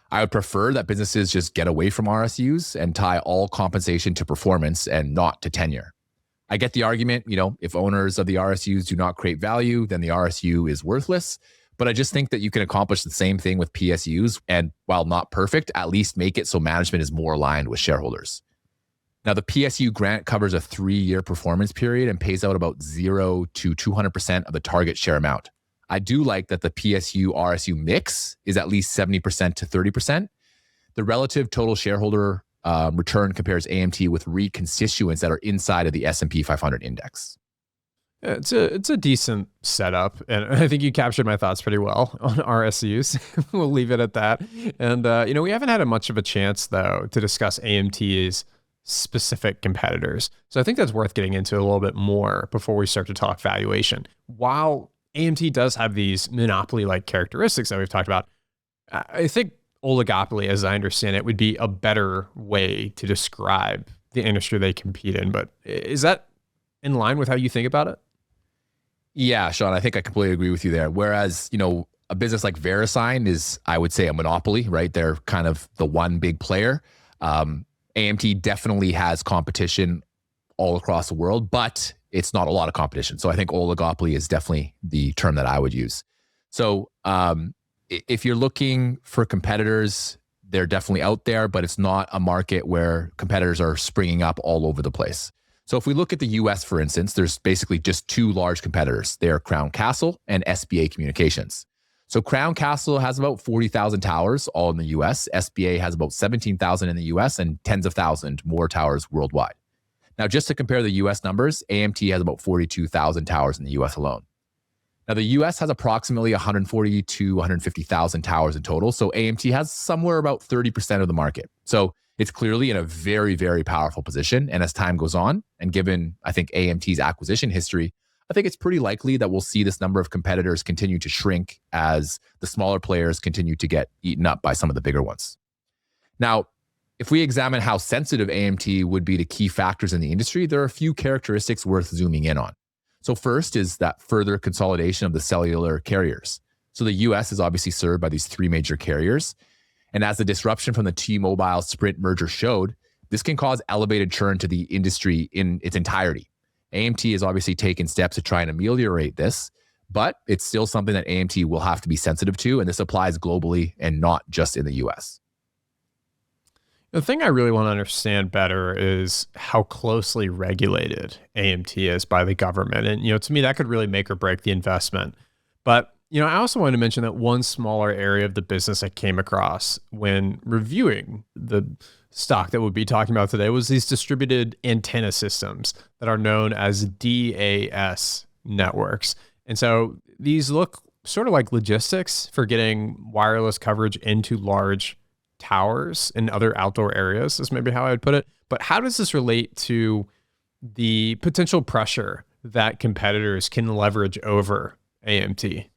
I would prefer that businesses just get away from RSUs and tie all compensation to performance and not to tenure. I get the argument, if owners of the RSUs do not create value, then the RSU is worthless. But I just think that you can accomplish the same thing with PSUs. And while not perfect, at least make it so management is more aligned with shareholders. Now, the PSU grant covers a 3-year performance period and pays out about 0 to 200% of the target share amount. I do like that the PSU RSU mix is at least 70% to 30%. The relative total shareholder return compares AMT with REIT constituents that are inside of the S&P 500 index. Yeah, it's a decent setup, and I think you captured my thoughts pretty well on RSUs. We'll leave it at that. And we haven't had much of a chance though to discuss AMT's specific competitors, so I think that's worth getting into a little bit more before we start to talk valuation. While AMT does have these monopoly-like characteristics that we've talked about, I think oligopoly, as I understand it, would be a better way to describe the industry they compete in. But is that in line with how you think about it? Yeah, Shawn, I think I completely agree with you there. Whereas, a business like VeriSign is, I would say, a monopoly, right? They're kind of the one big player. AMT definitely has competition all across the world, but it's not a lot of competition. So I think oligopoly is definitely the term that I would use. So if you're looking for competitors, they're definitely out there, but it's not a market where competitors are springing up all over the place. So if we look at the US, for instance, there's basically just 2 large competitors. They're Crown Castle and SBA Communications. So Crown Castle has about 40,000 towers all in the US. SBA has about 17,000 in the US and tens of thousands more towers worldwide. Now, just to compare the US numbers, AMT has about 42,000 towers in the US alone. Now, the US has approximately 140 to 150,000 towers in total. So AMT has somewhere about 30% of the market. So it's clearly in a very, very powerful position. And as time goes on, and given, I think, AMT's acquisition history, I think it's pretty likely that we'll see this number of competitors continue to shrink as the smaller players continue to get eaten up by some of the bigger ones. Now, if we examine how sensitive AMT would be to key factors in the industry, there are a few characteristics worth zooming in on. So first is that further consolidation of the cellular carriers. So the US is obviously served by these 3 major carriers. And as the disruption from the T-Mobile Sprint merger showed, this can cause elevated churn to the industry in its entirety. AMT has obviously taken steps to try and ameliorate this, but it's still something that AMT will have to be sensitive to, and this applies globally and not just in the US. The thing I really want to understand better is how closely regulated AMT is by the government. And, to me, that could really make or break the investment. But, I also wanted to mention that one smaller area of the business I came across when reviewing the stock that we'll be talking about today was these distributed antenna systems that are known as DAS networks. And so these look sort of like logistics for getting wireless coverage into large towers and other outdoor areas is maybe how I would put it. But how does this relate to the potential pressure that competitors can leverage over AMT?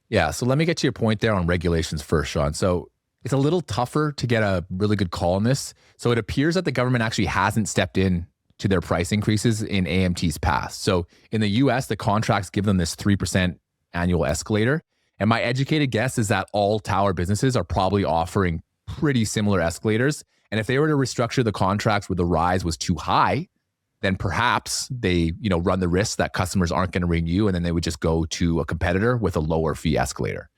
Yeah, so let me get to your point there on regulations first, Shawn. So it's a little tougher to get a really good call on this. So it appears that the government actually hasn't stepped in to their price increases in AMT's past. So in the US, the contracts give them this 3% annual escalator. And my educated guess is that all tower businesses are probably offering pretty similar escalators. And if they were to restructure the contracts where the rise was too high, then perhaps they, run the risk that customers aren't going to renew, and then they would just go to a competitor with a lower fee escalator.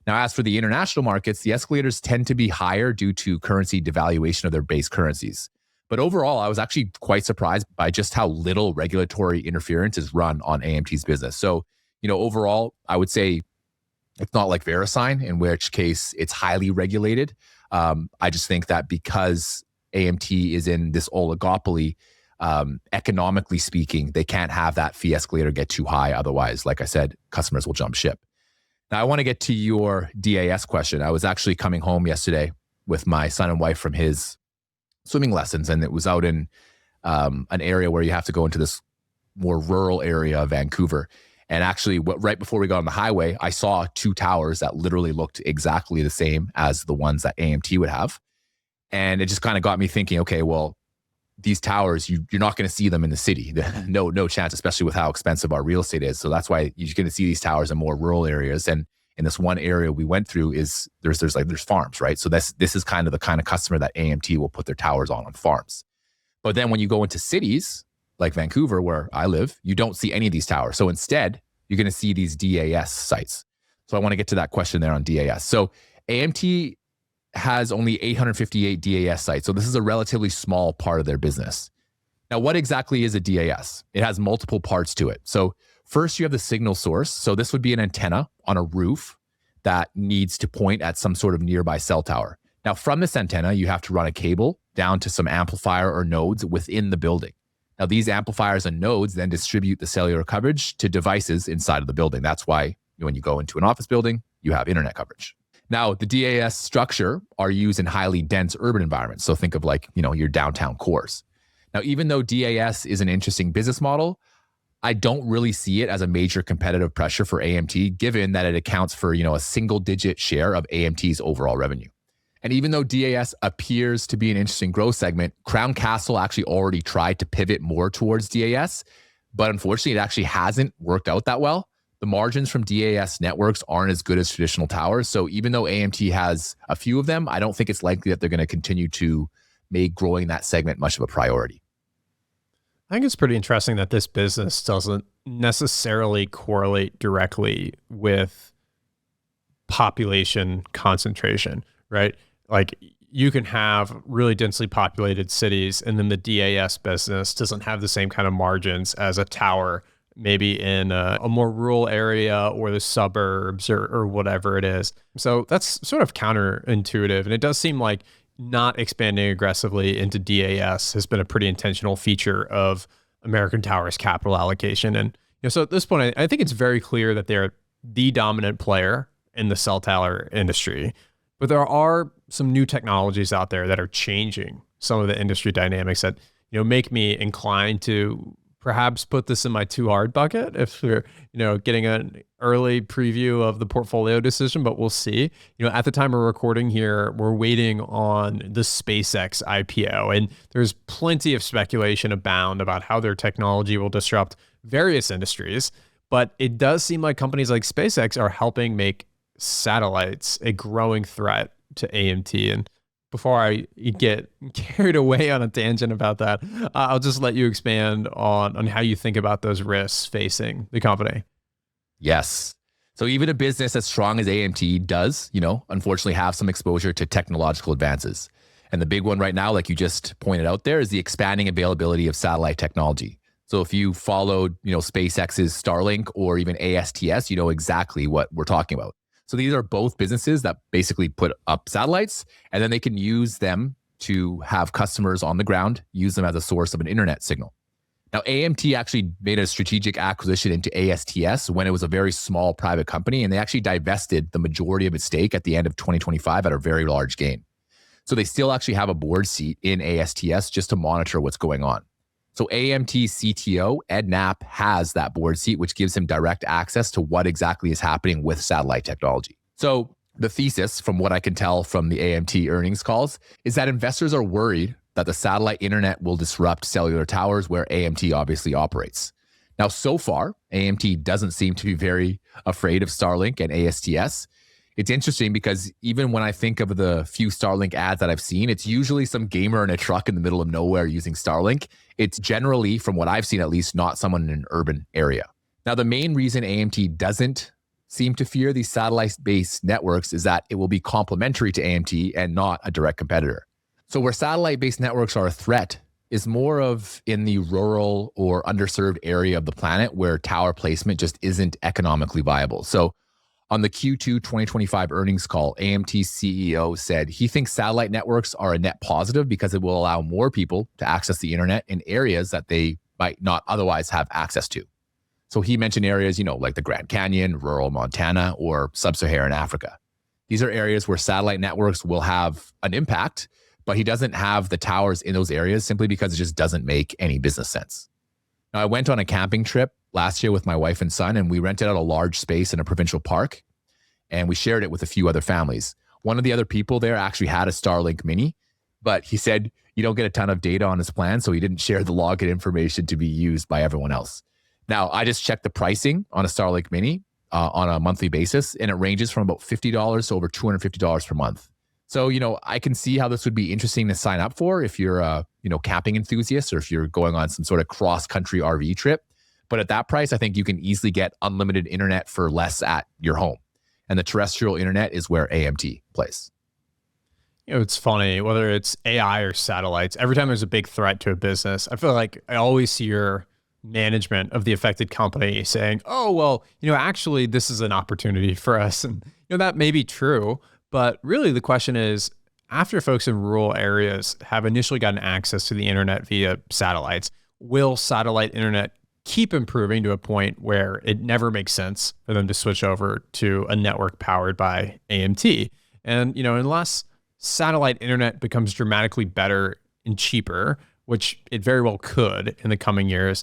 Now, as for the international markets, the escalators tend to be higher due to currency devaluation of their base currencies. But overall, I was actually quite surprised by just how little regulatory interference is run on AMT's business. So, overall, I would say it's not like VeriSign, in which case it's highly regulated. I just think that because AMT is in this oligopoly, economically speaking, they can't have that fee escalator get too high. Otherwise, like I said, customers will jump ship. Now, I want to get to your DAS question. I was actually coming home yesterday with my son and wife from his swimming lessons, and it was out in an area where you have to go into this more rural area of Vancouver. And actually, right before we got on the highway, I saw two towers that literally looked exactly the same as the ones that AMT would have. And it just kind of got me thinking, okay, well, these towers, you're not going to see them in the city. No chance, especially with how expensive our real estate is. So that's why you're going to see these towers in more rural areas. And in this one area we went through is there's farms, right? So this is kind of the kind of customer that AMT will put their towers on farms. But then when you go into cities like Vancouver, where I live, you don't see any of these towers. So instead, you're going to see these DAS sites. So I want to get to that question there on DAS. So AMT has only 858 DAS sites. So this is a relatively small part of their business. Now, what exactly is a DAS? It has multiple parts to it. So first, you have the signal source. So this would be an antenna on a roof that needs to point at some sort of nearby cell tower. Now, from this antenna, you have to run a cable down to some amplifier or nodes within the building. Now, these amplifiers and nodes then distribute the cellular coverage to devices inside of the building. That's why when you go into an office building, you have internet coverage. Now, the DAS structure are used in highly dense urban environments. So think of like, your downtown cores. Now, even though DAS is an interesting business model, I don't really see it as a major competitive pressure for AMT, given that it accounts for, a single-digit share of AMT's overall revenue. And even though DAS appears to be an interesting growth segment, Crown Castle actually already tried to pivot more towards DAS, but unfortunately, it actually hasn't worked out that well. The margins from DAS networks aren't as good as traditional towers. So even though AMT has a few of them, I don't think it's likely that they're going to continue to make growing that segment much of a priority. I think it's pretty interesting that this business doesn't necessarily correlate directly with population concentration, right? Like you can have really densely populated cities, and then the DAS business doesn't have the same kind of margins as a tower, maybe in a more rural area or the suburbs or whatever it is. So that's sort of counterintuitive. And it does seem like not expanding aggressively into DAS has been a pretty intentional feature of American Tower's capital allocation. And so at this point, I think it's very clear that they're the dominant player in the cell tower industry. But there are some new technologies out there that are changing some of the industry dynamics that make me inclined to perhaps put this in my too hard bucket if we're getting an early preview of the portfolio decision, but we'll see. At the time of recording here, we're waiting on the SpaceX IPO, and there's plenty of speculation abound about how their technology will disrupt various industries. But it does seem like companies like SpaceX are helping make satellites a growing threat to AMT. And before I get carried away on a tangent about that, I'll just let you expand on how you think about those risks facing the company. Yes. So even a business as strong as AMT does, unfortunately have some exposure to technological advances. And the big one right now, like you just pointed out there, is the expanding availability of satellite technology. So if you followed, SpaceX's Starlink or even ASTS, you know exactly what we're talking about. So these are both businesses that basically put up satellites, and then they can use them to have customers on the ground use them as a source of an internet signal. Now, AMT actually made a strategic acquisition into ASTS when it was a very small private company, and they actually divested the majority of its stake at the end of 2025 at a very large gain. So they still actually have a board seat in ASTS just to monitor what's going on. So AMT's CTO, Ed Knapp, has that board seat, which gives him direct access to what exactly is happening with satellite technology. So the thesis, from what I can tell from the AMT earnings calls, is that investors are worried that the satellite internet will disrupt cellular towers where AMT obviously operates. Now, so far, AMT doesn't seem to be very afraid of Starlink and ASTS. It's interesting because even when I think of the few Starlink ads that I've seen, it's usually some gamer in a truck in the middle of nowhere using Starlink. It's generally, from what I've seen at least, not someone in an urban area. Now, the main reason AMT doesn't seem to fear these satellite-based networks is that it will be complementary to AMT and not a direct competitor. So where satellite-based networks are a threat is more of in the rural or underserved area of the planet where tower placement just isn't economically viable. So On the Q2 2025 earnings call, AMT's CEO said he thinks satellite networks are a net positive because it will allow more people to access the internet in areas that they might not otherwise have access to. So he mentioned areas, like the Grand Canyon, rural Montana, or sub-Saharan Africa. These are areas where satellite networks will have an impact, but he doesn't have the towers in those areas simply because it just doesn't make any business sense. Now, I went on a camping trip last year with my wife and son, and we rented out a large space in a provincial park, and we shared it with a few other families. One of the other people there actually had a Starlink Mini, but he said you don't get a ton of data on his plan, so he didn't share the login information to be used by everyone else. Now, I just checked the pricing on a Starlink Mini on a monthly basis, and it ranges from about $50 to over $250 per month. So, I can see how this would be interesting to sign up for if you're a, camping enthusiast or if you're going on some sort of cross-country RV trip. But at that price, I think you can easily get unlimited internet for less at your home. And the terrestrial internet is where AMT plays. It's funny, whether it's AI or satellites, every time there's a big threat to a business, I feel like I always see your management of the affected company saying, oh, well, actually, this is an opportunity for us. And, that may be true. But really, the question is, after folks in rural areas have initially gotten access to the internet via satellites, will satellite internet keep improving to a point where it never makes sense for them to switch over to a network powered by AMT? And, unless satellite internet becomes dramatically better and cheaper, which it very well could in the coming years,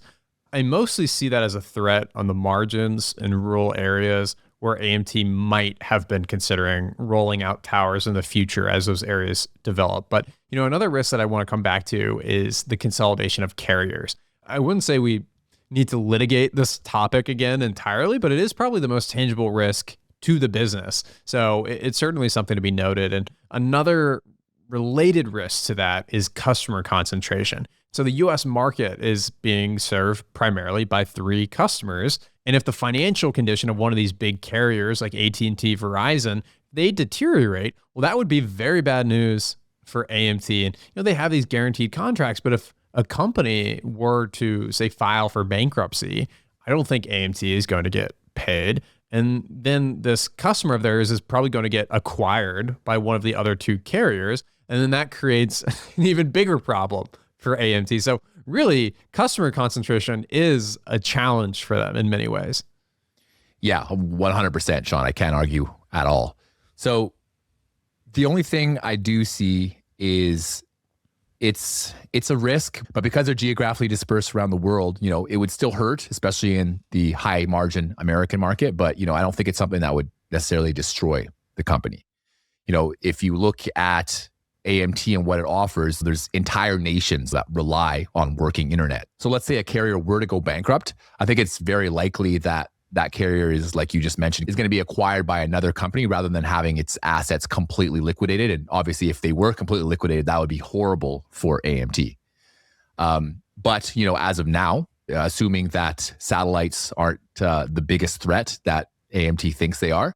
I mostly see that as a threat on the margins in rural areas where AMT might have been considering rolling out towers in the future as those areas develop. But, another risk that I want to come back to is the consolidation of carriers. I wouldn't say we need to litigate this topic again entirely, but it is probably the most tangible risk to the business. So it's certainly something to be noted. And another related risk to that is customer concentration. So the US market is being served primarily by 3 customers. And if the financial condition of one of these big carriers like AT&T, Verizon, they deteriorate, well, that would be very bad news for AMT. And they have these guaranteed contracts, but if a company were to, say, file for bankruptcy, I don't think AMT is going to get paid. And then this customer of theirs is probably going to get acquired by one of the other 2 carriers. And then that creates an even bigger problem for AMT. So really, customer concentration is a challenge for them in many ways. Yeah, 100%, Shawn. I can't argue at all. So the only thing I do see is it's a risk, but because they're geographically dispersed around the world, it would still hurt, especially in the high margin American market. But, I don't think it's something that would necessarily destroy the company. If you look at AMT and what it offers, there's entire nations that rely on working internet. So let's say a carrier were to go bankrupt. I think it's very likely that that carrier is, like you just mentioned, is going to be acquired by another company rather than having its assets completely liquidated. And obviously, if they were completely liquidated, that would be horrible for AMT. But, as of now, assuming that satellites aren't the biggest threat that AMT thinks they are,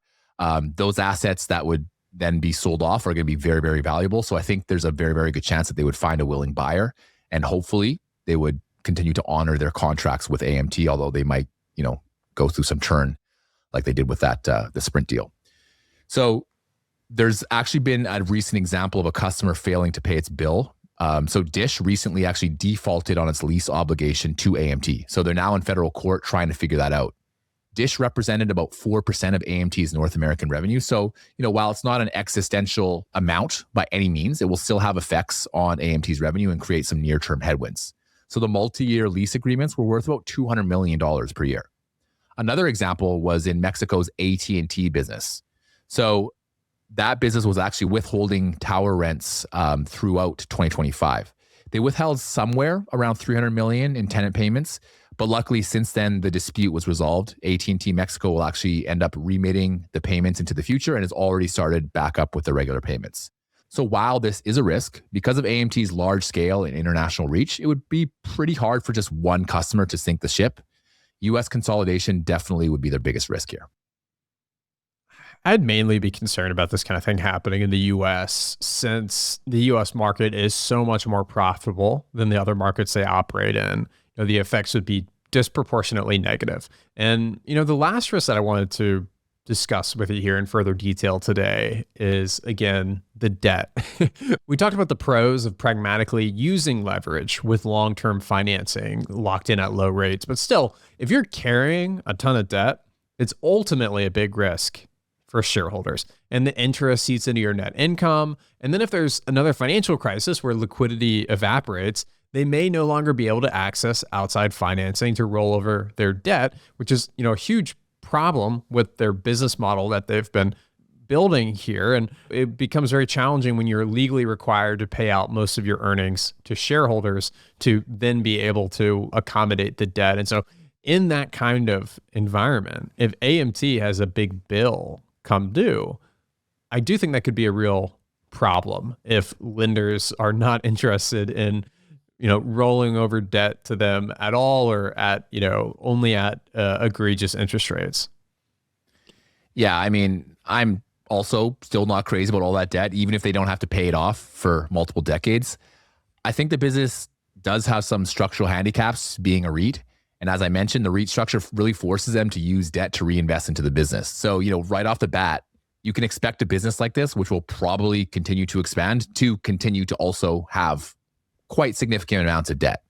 those assets that would then be sold off are going to be very, very valuable. So I think there's a very, very good chance that they would find a willing buyer, and hopefully they would continue to honor their contracts with AMT, although they might, go through some churn like they did with that the Sprint deal. So there's actually been a recent example of a customer failing to pay its bill. So Dish recently actually defaulted on its lease obligation to AMT. So they're now in federal court trying to figure that out. Dish represented about 4% of AMT's North American revenue. So, while it's not an existential amount by any means, it will still have effects on AMT's revenue and create some near-term headwinds. So the multi-year lease agreements were worth about $200 million per year. Another example was in Mexico's AT&T business. So that business was actually withholding tower rents throughout 2025. They withheld somewhere around $300 million in tenant payments. But luckily, since then, the dispute was resolved. AT&T Mexico will actually end up remitting the payments into the future and has already started back up with the regular payments. So while this is a risk, because of AMT's large scale and international reach, it would be pretty hard for just one customer to sink the ship. US consolidation definitely would be their biggest risk here. I'd mainly be concerned about this kind of thing happening in the US, since the US market is so much more profitable than the other markets they operate in. The effects would be disproportionately negative. And, the last risk that I wanted to discuss with you here in further detail today is, again, the debt. We talked about the pros of pragmatically using leverage with long-term financing locked in at low rates. But still, if you're carrying a ton of debt, it's ultimately a big risk for shareholders. And the interest eats into your net income. And then if there's another financial crisis where liquidity evaporates, they may no longer be able to access outside financing to roll over their debt, which is, a huge problem with their business model that they've been building here. And it becomes very challenging when you're legally required to pay out most of your earnings to shareholders to then be able to accommodate the debt. And so in that kind of environment, if AMT has a big bill come due, I do think that could be a real problem if lenders are not interested in rolling over debt to them at all, or at, only at egregious interest rates. Yeah, I mean, I'm also still not crazy about all that debt, even if they don't have to pay it off for multiple decades. I think the business does have some structural handicaps being a REIT. And as I mentioned, the REIT structure really forces them to use debt to reinvest into the business. So, right off the bat, you can expect a business like this, which will probably continue to expand, to continue to also have quite significant amounts of debt.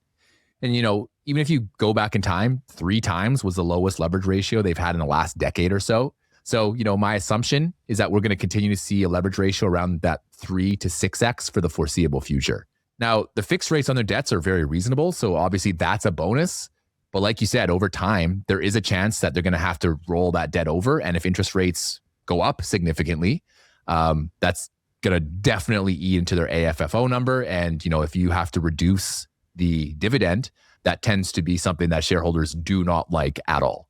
And, even if you go back in time, 3 times was the lowest leverage ratio they've had in the last decade or so. So, my assumption is that we're going to continue to see a leverage ratio around that 3 to 6x for the foreseeable future. Now, the fixed rates on their debts are very reasonable. So obviously that's a bonus. But like you said, over time, there is a chance that they're going to have to roll that debt over. And if interest rates go up significantly, that's going to definitely eat into their AFFO number. And, if you have to reduce the dividend, that tends to be something that shareholders do not like at all.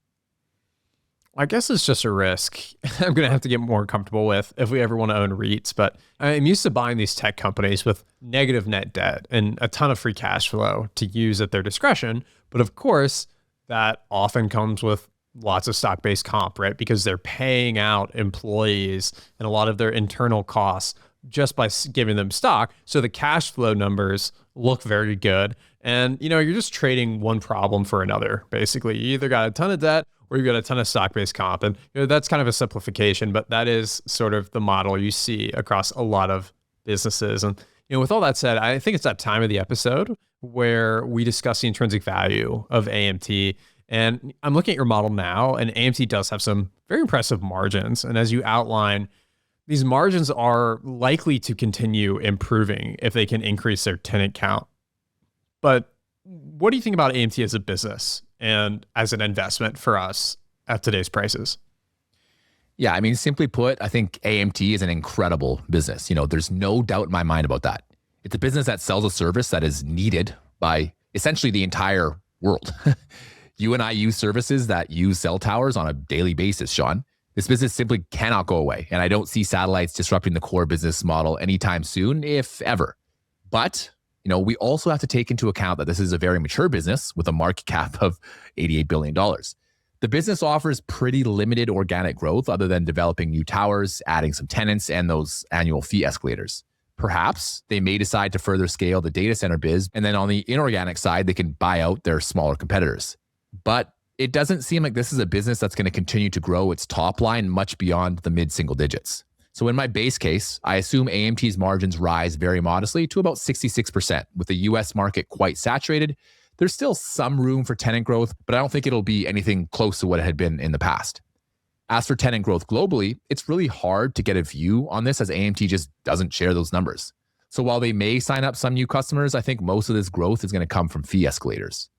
I guess it's just a risk I'm going to have to get more comfortable with if we ever want to own REITs. But I'm used to buying these tech companies with negative net debt and a ton of free cash flow to use at their discretion. But of course, that often comes with lots of stock-based comp, right? Because they're paying out employees and a lot of their internal costs just by giving them stock. So the cash flow numbers look very good. And, you're just trading one problem for another, basically. You either got a ton of debt or you got a ton of stock-based comp. And that's kind of a simplification, but that is sort of the model you see across a lot of businesses. And, with all that said, I think it's that time of the episode where we discuss the intrinsic value of AMT. And I'm looking at your model now, and AMT does have some very impressive margins. And as you outline, these margins are likely to continue improving if they can increase their tenant count. But what do you think about AMT as a business and as an investment for us at today's prices? Yeah, I mean, simply put, I think AMT is an incredible business. There's no doubt in my mind about that. It's a business that sells a service that is needed by essentially the entire world. You and I use services that use cell towers on a daily basis, Shawn. This business simply cannot go away. And I don't see satellites disrupting the core business model anytime soon, if ever. But, we also have to take into account that this is a very mature business with a market cap of $88 billion. The business offers pretty limited organic growth other than developing new towers, adding some tenants, and those annual fee escalators. Perhaps they may decide to further scale the data center biz, and then on the inorganic side, they can buy out their smaller competitors. But it doesn't seem like this is a business that's going to continue to grow its top line much beyond the mid-single digits. So in my base case, I assume AMT's margins rise very modestly to about 66%. With the US market quite saturated, there's still some room for tenant growth, but I don't think it'll be anything close to what it had been in the past. As for tenant growth globally, it's really hard to get a view on this as AMT just doesn't share those numbers. So while they may sign up some new customers, I think most of this growth is going to come from fee escalators.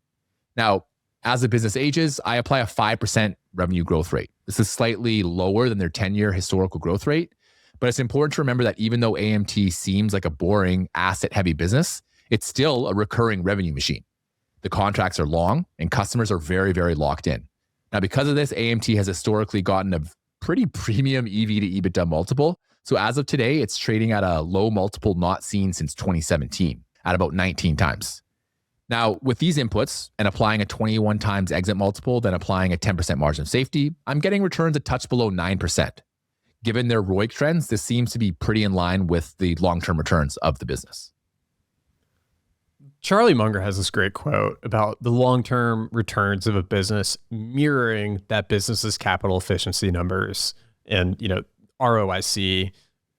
Now, as the business ages, I apply a 5% revenue growth rate. This is slightly lower than their 10-year historical growth rate, but it's important to remember that even though AMT seems like a boring asset-heavy business, it's still a recurring revenue machine. The contracts are long and customers are very, very locked in. Now, because of this, AMT has historically gotten a pretty premium EV to EBITDA multiple. So as of today, it's trading at a low multiple not seen since 2017 at about 19 times. Now, with these inputs and applying a 21 times exit multiple, then applying a 10% margin of safety, I'm getting returns a touch below 9%. Given their ROIC trends, this seems to be pretty in line with the long-term returns of the business. Charlie Munger has this great quote about the long-term returns of a business mirroring that business's capital efficiency numbers, and ROIC,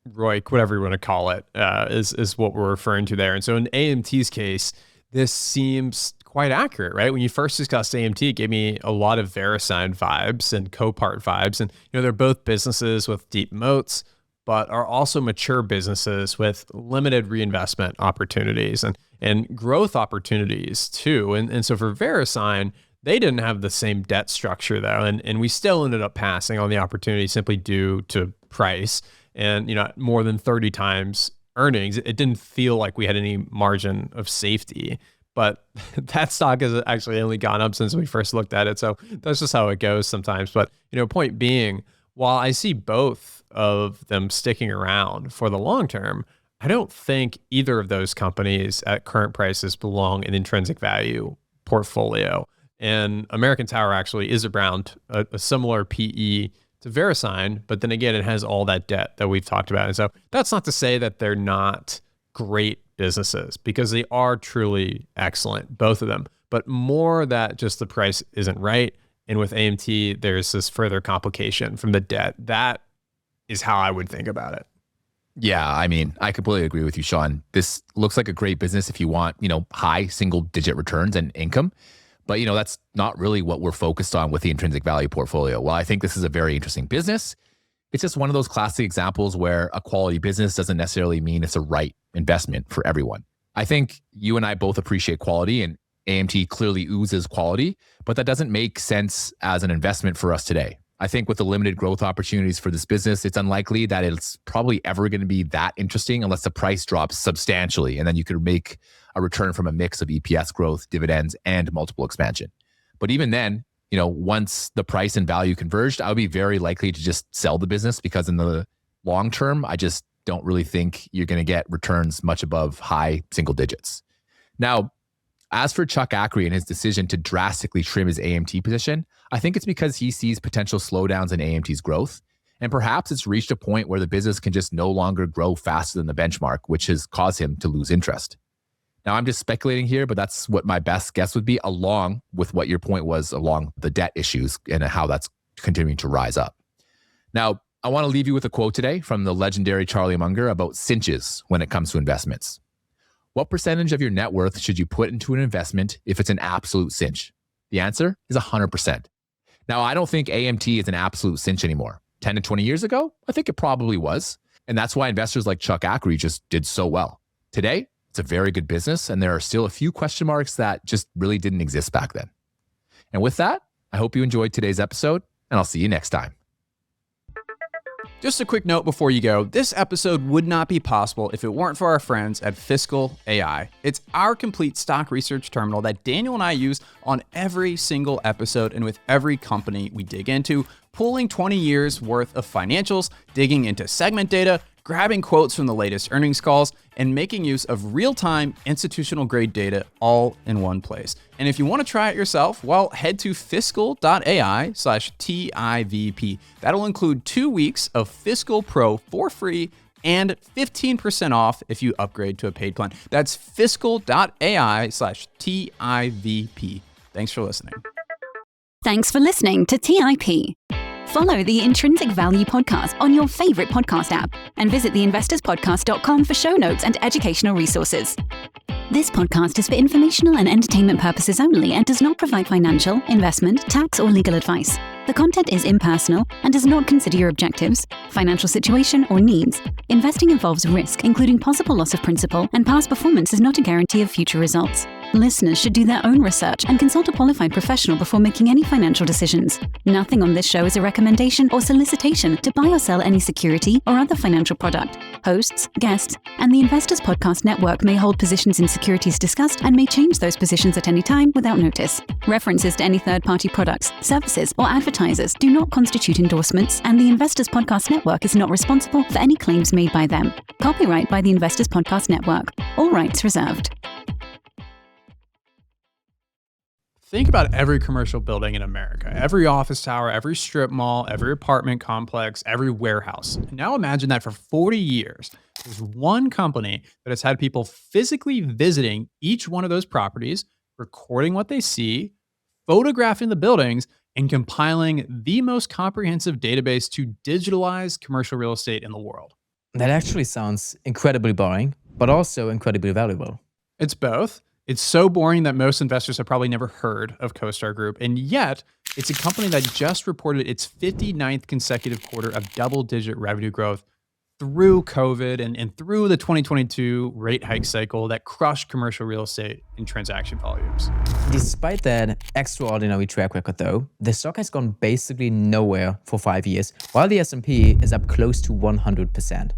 ROIC, whatever you want to call it, is what we're referring to there. And so in AMT's case, this seems quite accurate, right? When you first discussed AMT, it gave me a lot of VeriSign vibes and Copart vibes, and they're both businesses with deep moats, but are also mature businesses with limited reinvestment opportunities and growth opportunities too. And so for VeriSign, they didn't have the same debt structure though, and we still ended up passing on the opportunity simply due to price and more than 30 times earnings. It didn't feel like we had any margin of safety, but that stock has actually only gone up since we first looked at it. So that's just how it goes sometimes. But point being, while I see both of them sticking around for the long term, I don't think either of those companies at current prices belong in intrinsic value portfolio. And American Tower actually is around a similar PE to VeriSign, but then again, it has all that debt that we've talked about. And so that's not to say that they're not great businesses, because they are truly excellent, both of them, but more that just the price isn't right. And with AMT, there's this further complication from the debt. That is how I would think about it. Yeah, I mean, I completely agree with you, Shawn. This looks like a great business if you want, high single-digit returns and income. But, that's not really what we're focused on with the intrinsic value portfolio. While I think this is a very interesting business, it's just one of those classic examples where a quality business doesn't necessarily mean it's a right investment for everyone. I think you and I both appreciate quality, and AMT clearly oozes quality, but that doesn't make sense as an investment for us today. I think with the limited growth opportunities for this business, it's unlikely that it's probably ever going to be that interesting unless the price drops substantially. And then you could make a return from a mix of EPS growth, dividends, and multiple expansion. But even then, once the price and value converged, I would be very likely to just sell the business, because in the long term, I just don't really think you're going to get returns much above high single digits. Now, as for Chuck Ackrey and his decision to drastically trim his AMT position, I think it's because he sees potential slowdowns in AMT's growth. And perhaps it's reached a point where the business can just no longer grow faster than the benchmark, which has caused him to lose interest. Now, I'm just speculating here, but that's what my best guess would be, along with what your point was along the debt issues and how that's continuing to rise up. Now, I want to leave you with a quote today from the legendary Charlie Munger about cinches when it comes to investments. What percentage of your net worth should you put into an investment if it's an absolute cinch? The answer is 100%. Now, I don't think AMT is an absolute cinch anymore. 10 to 20 years ago, I think it probably was. And that's why investors like Chuck Ackrey just did so well. Today, it's a very good business, and there are still a few question marks that just really didn't exist back then. And with that, I hope you enjoyed today's episode, and I'll see you next time. Just a quick note before you go, this episode would not be possible if it weren't for our friends at Fiscal AI. It's our complete stock research terminal that Daniel and I use on every single episode and with every company we dig into, pulling 20 years worth of financials, digging into segment data, grabbing quotes from the latest earnings calls, and making use of real-time institutional grade data all in one place. And if you want to try it yourself, well, head to fiscal.ai/TIVP. That'll include 2 weeks of Fiscal Pro for free and 15% off if you upgrade to a paid plan. That's fiscal.ai/TIVP. Thanks for listening. Thanks for listening to TIP. Follow the Intrinsic Value Podcast on your favorite podcast app and visit theinvestorspodcast.com for show notes and educational resources. This podcast is for informational and entertainment purposes only and does not provide financial, investment, tax, or legal advice. The content is impersonal and does not consider your objectives, financial situation, or needs. Investing involves risk, including possible loss of principal, and past performance is not a guarantee of future results. Listeners should do their own research and consult a qualified professional before making any financial decisions. Nothing on this show is a recommendation or solicitation to buy or sell any security or other financial product. Hosts, guests, and the Investors Podcast Network may hold positions in securities discussed and may change those positions at any time without notice. References to any third-party products, services, or advertisers do not constitute endorsements, and the Investors Podcast Network is not responsible for any claims made by them. Copyright by the Investors Podcast Network. All rights reserved. Think about every commercial building in America, every office tower, every strip mall, every apartment complex, every warehouse. And now imagine that for 40 years, there's one company that has had people physically visiting each one of those properties, recording what they see, photographing the buildings, and compiling the most comprehensive database to digitalize commercial real estate in the world. That actually sounds incredibly boring, but also incredibly valuable. It's both. It's so boring that most investors have probably never heard of CoStar Group, and yet it's a company that just reported its 59th consecutive quarter of double-digit revenue growth through COVID and through the 2022 rate hike cycle that crushed commercial real estate and transaction volumes. Despite that extraordinary track record though, the stock has gone basically nowhere for 5 years, while the S&P is up close to 100%.